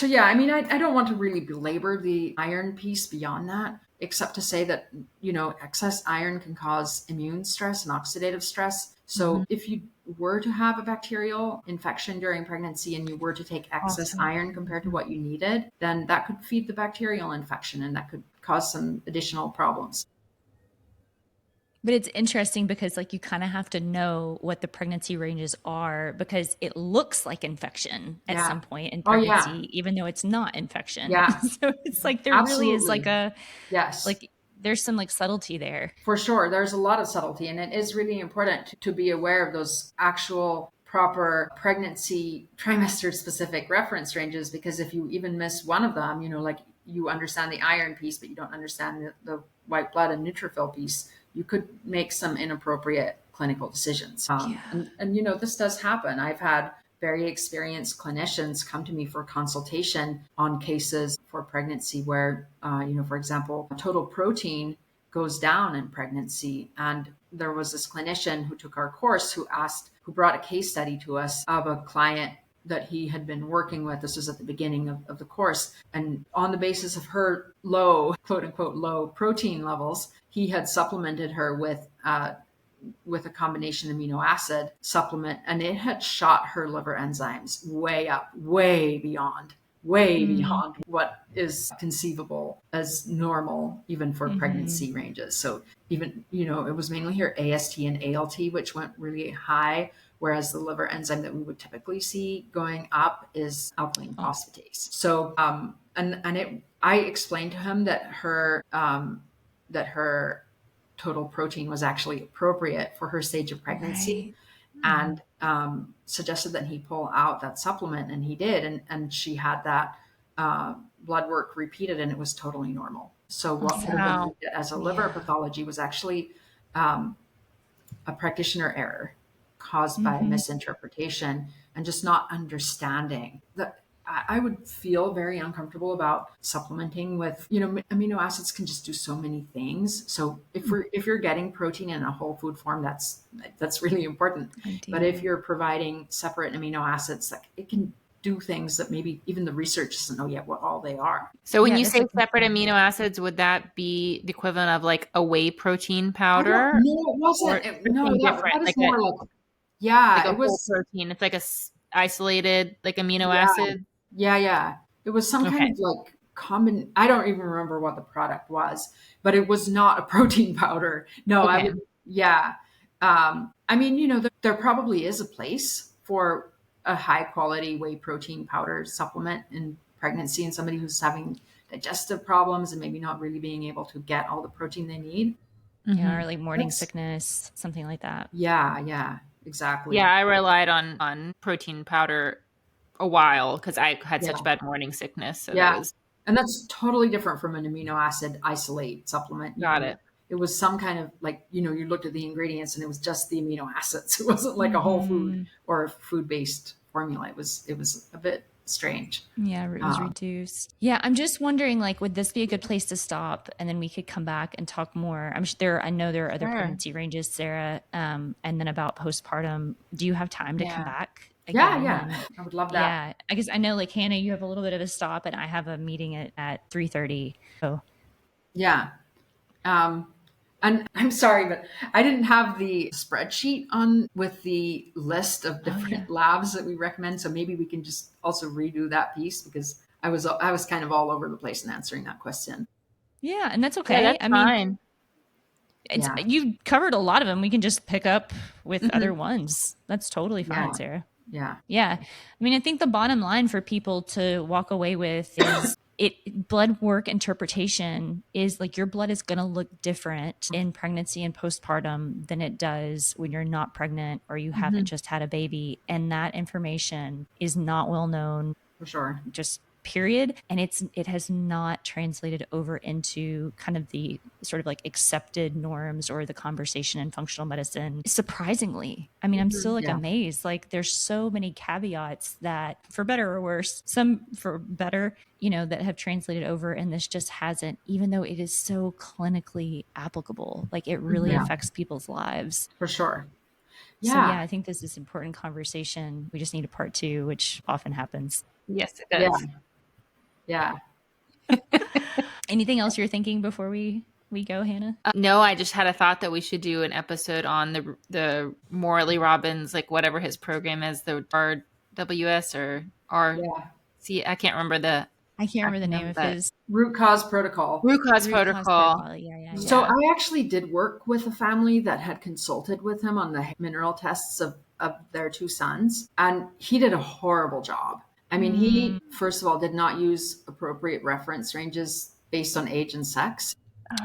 yeah, I mean, I don't want to really belabor the iron piece beyond that, except to say that, you know, excess iron can cause immune stress and oxidative stress. So if you were to have a bacterial infection during pregnancy and you were to take excess iron compared to what you needed, then that could feed the bacterial infection and that could cause some additional problems. But it's interesting because like you kind of have to know what the pregnancy ranges are because it looks like infection at some point in pregnancy, even though it's not infection. So it's like there really is like like there's some like subtlety there. For sure. There's a lot of subtlety, and it is really important to be aware of those actual proper pregnancy trimester specific reference ranges, because if you even miss one of them, you know, like you understand the iron piece, but you don't understand the white blood and neutrophil piece, you could make some inappropriate clinical decisions. And, you know, this does happen. I've had very experienced clinicians come to me for consultation on cases for pregnancy where, you know, for example, total protein goes down in pregnancy. And there was this clinician who took our course who brought a case study to us of a client that he had been working with. This was at the beginning of the course. And on the basis of her low, quote unquote, low protein levels, he had supplemented her with a combination amino acid supplement, and it had shot her liver enzymes way up, way beyond what is conceivable as normal, even for pregnancy ranges. So even, you know, it was mainly her AST and ALT, which went really high, whereas the liver enzyme that we would typically see going up is alkaline phosphatase. So, I explained to him that her total protein was actually appropriate for her stage of pregnancy, and suggested that he pull out that supplement, and he did, and she had that blood work repeated, and it was totally normal. So what could have been looked at as a liver pathology was actually a practitioner error caused by misinterpretation and just not understanding that. I would feel very uncomfortable about supplementing with, you know, amino acids can just do so many things. So if you're getting protein in a whole food form, that's really important. But if you're providing separate amino acids, like it can do things that maybe even the research doesn't know yet what all they are. So when you say separate amino acids, would that be the equivalent of like a whey protein powder? No, it wasn't. That was more like, it was protein. It's like a isolated like amino acid. Yeah. It was some kind of like common, I don't even remember what the product was, but it was not a protein powder. No, I mean, you know, there probably is a place for a high quality whey protein powder supplement in pregnancy and somebody who's having digestive problems and maybe not really being able to get all the protein they need. Yeah, or like morning sickness, something like that. Yeah, exactly. Yeah, I relied on protein powder a while because I had such bad morning sickness. So and that's totally different from an amino acid isolate supplement. Got it. It was some kind of like, you know, you looked at the ingredients and it was just the amino acids. It wasn't like a whole food or a food-based formula. It was a bit strange. Yeah, it was reduced. Yeah, I'm just wondering, like, would this be a good place to stop, and then we could come back and talk more? I know there are other pregnancy ranges, Sarah, and then about postpartum. Do you have time to come back? Again? Yeah, I would love that. Yeah, I guess I know, like Hannah, you have a little bit of a stop, and I have a meeting at 3:30. So yeah, and I'm sorry, but I didn't have the spreadsheet on with the list of different labs that we recommend. So maybe we can just also redo that piece because I was kind of all over the place in answering that question. Yeah, and that's okay. Yeah, that's fine. It's, Yeah. you covered a lot of them. We can just pick up with other ones. That's totally fine, Sarah. Yeah. Yeah. I mean, I think the bottom line for people to walk away with is blood work interpretation is like your blood is going to look different in pregnancy and postpartum than it does when you're not pregnant or you haven't just had a baby. And that information is not well known. For sure. Just period. And it has not translated over into kind of the sort of like accepted norms or the conversation in functional medicine. Surprisingly, I mean, I'm still like amazed. Like there's so many caveats that, for better or worse, some for better, you know, that have translated over, and this just hasn't, even though it is so clinically applicable. Like it really affects people's lives. For sure. So yeah, I think this is an important conversation. We just need a part 2, which often happens. Yes, it does. Yeah. Anything else you're thinking before we go, Hannah? No, I just had a thought that we should do an episode on the Morley Robbins, like whatever his program is, the RWS or RC. I can't remember the name of his root cause protocol. Root cause protocol. Yeah. So I actually did work with a family that had consulted with him on the mineral tests of their 2 sons, and he did a horrible job. I mean, he, first of all, did not use appropriate reference ranges based on age and sex.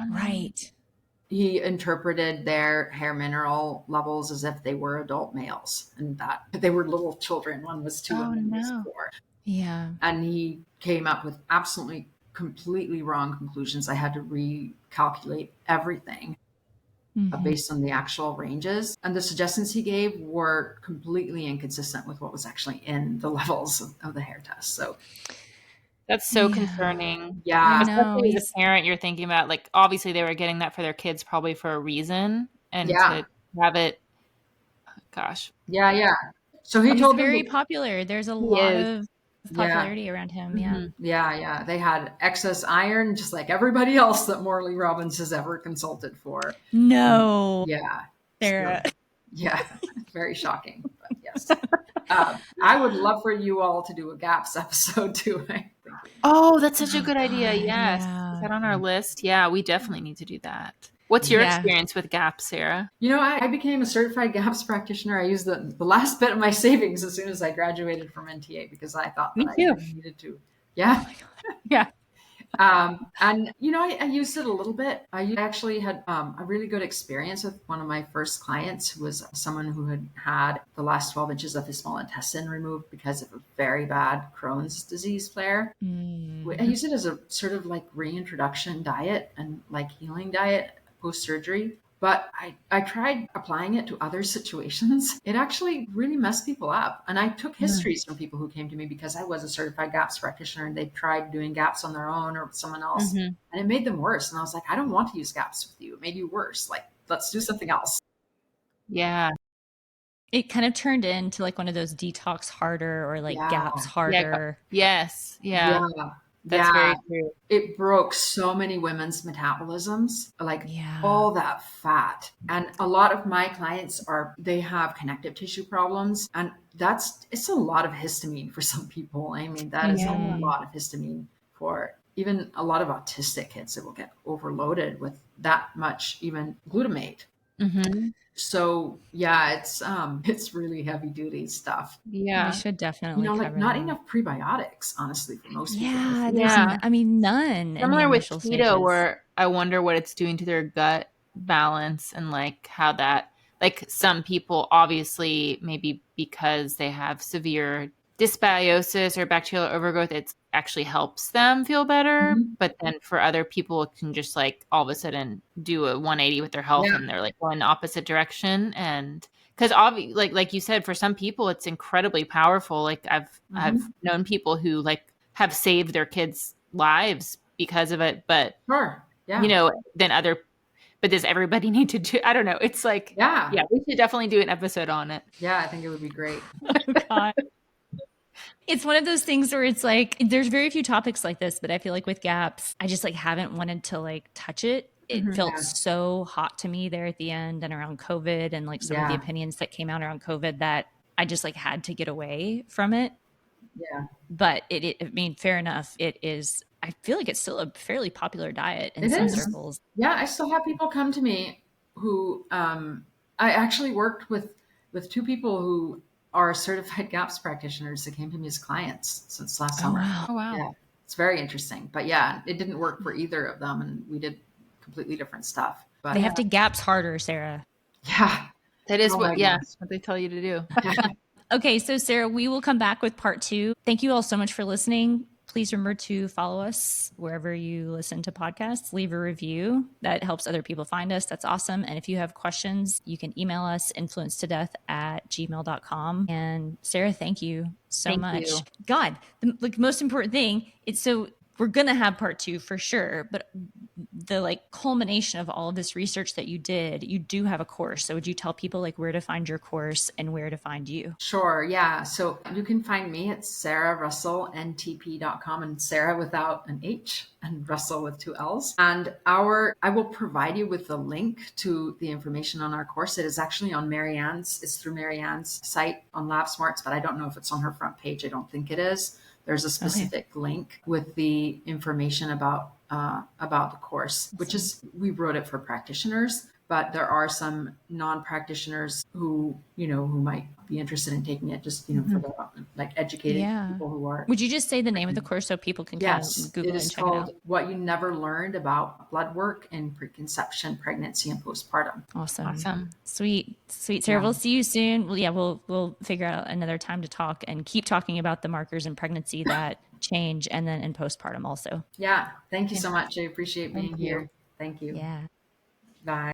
Right. He interpreted their hair mineral levels as if they were adult males and that they were little children. One was 2 and one was 4. Yeah. And he came up with absolutely completely wrong conclusions. I had to recalculate everything based on the actual ranges. And the suggestions he gave were completely inconsistent with what was actually in the levels of the hair test. So that's so concerning. Yeah. Especially as a parent, you're thinking about, like, obviously they were getting that for their kids probably for a reason. And to have it, gosh. Yeah. So he told them very popular. There's a lot of popularity around him. Yeah. They had excess iron, just like everybody else that Morley Robbins has ever consulted for. No. Sarah. So, very shocking. But yes. I would love for you all to do a GAPS episode too. Oh, that's such a good idea. Yes. Is that on our list? Yeah, we definitely need to do that. What's your experience with GAPS, Sarah? You know, I became a certified GAPS practitioner. I used the last bit of my savings as soon as I graduated from NTA because I thought that I needed to. Yeah. Yeah. And, you know, I used it a little bit. I actually had a really good experience with one of my first clients who was someone who had the last 12 inches of his small intestine removed because of a very bad Crohn's disease flare. I used it as a sort of like reintroduction diet and like healing diet post-surgery. But I tried applying it to other situations. It actually really messed people up. And I took histories from people who came to me because I was a certified GAPS practitioner and they tried doing GAPS on their own or with someone else. And it made them worse. And I was like, I don't want to use GAPS with you. It made you worse. Like, let's do something else. Yeah. It kind of turned into like one of those detox harder or like GAPS harder. Yes. Yeah. That's very true. It broke so many women's metabolisms, like all that fat. And a lot of my clients they have connective tissue problems. And it's a lot of histamine for some people. I mean, that is a lot of histamine for even a lot of autistic kids that will get overloaded with that much, even glutamate. So it's really heavy duty stuff. Yeah, we should definitely. Like not enough prebiotics, honestly, for most people. I mean, none. Similar with keto, where I wonder what it's doing to their gut balance and like how that, like some people obviously maybe because they have severe dysbiosis or bacterial overgrowth, it actually helps them feel better. But then for other people, it can just like all of a sudden do a 180 with their health and they're like going the opposite direction. And because like you said, for some people, it's incredibly powerful. Like I've known people who like have saved their kids' lives because of it. But you know, but does everybody need to do? I don't know. It's like we should definitely do an episode on it. Yeah, I think it would be great. Oh, God. It's one of those things where it's like, there's very few topics like this, but I feel like with GAPS, I just like haven't wanted to like touch it. It felt so hot to me there at the end and around COVID and like some of the opinions that came out around COVID that I just like had to get away from it. Yeah. But I mean, fair enough. It is, I feel like it's still a fairly popular diet in some circles. Yeah. I still have people come to me who I actually worked with two people who are certified GAPS practitioners that came to me as clients since last Oh, summer. wow. Oh, wow. Yeah, it's very interesting. But yeah, it didn't work for either of them, and we did completely different stuff. But They have to gaps harder, Sarah. yeah, That is oh my what they tell you to do. gosh. Okay, so Sarah, we will come back with part 2. Thank you all so much for listening. Please remember to follow us wherever you listen to podcasts. Leave a review. That helps other people find us. That's awesome. And if you have questions, you can email us influencetodeath@gmail.com. And Sarah, thank you so Thank much. you. God, the most important thing, it's so we're going to have part 2 for sure, but the like culmination of all of this research that you did, you do have a course. So would you tell people like where to find your course and where to find you? Sure. Yeah. So you can find me at sararusselntp.com, and Sarah without an H and Russell with 2 L's. And I will provide you with the link to the information on our course. It is actually on it's through Marianne's site on LabSmarts, but I don't know if it's on her front page. I don't think it is. There's a specific link with the information about the course, which is, we wrote it for practitioners, but there are some non-practitioners who might be interested in taking it, just, for the like educated people who are. Would you just say the name of the course so people can kind Yes, of Google it and is check it out? called What You Never Learned About Blood Work in Preconception, Pregnancy, and Postpartum. Awesome. Sweet, Sarah. Yeah. We'll see you soon. Well, yeah, we'll figure out another time to talk and keep talking about the markers in pregnancy that change, and then in postpartum also. Yeah. Thank you so much. I appreciate being Thank you. here. Thank you. Yeah. Bye.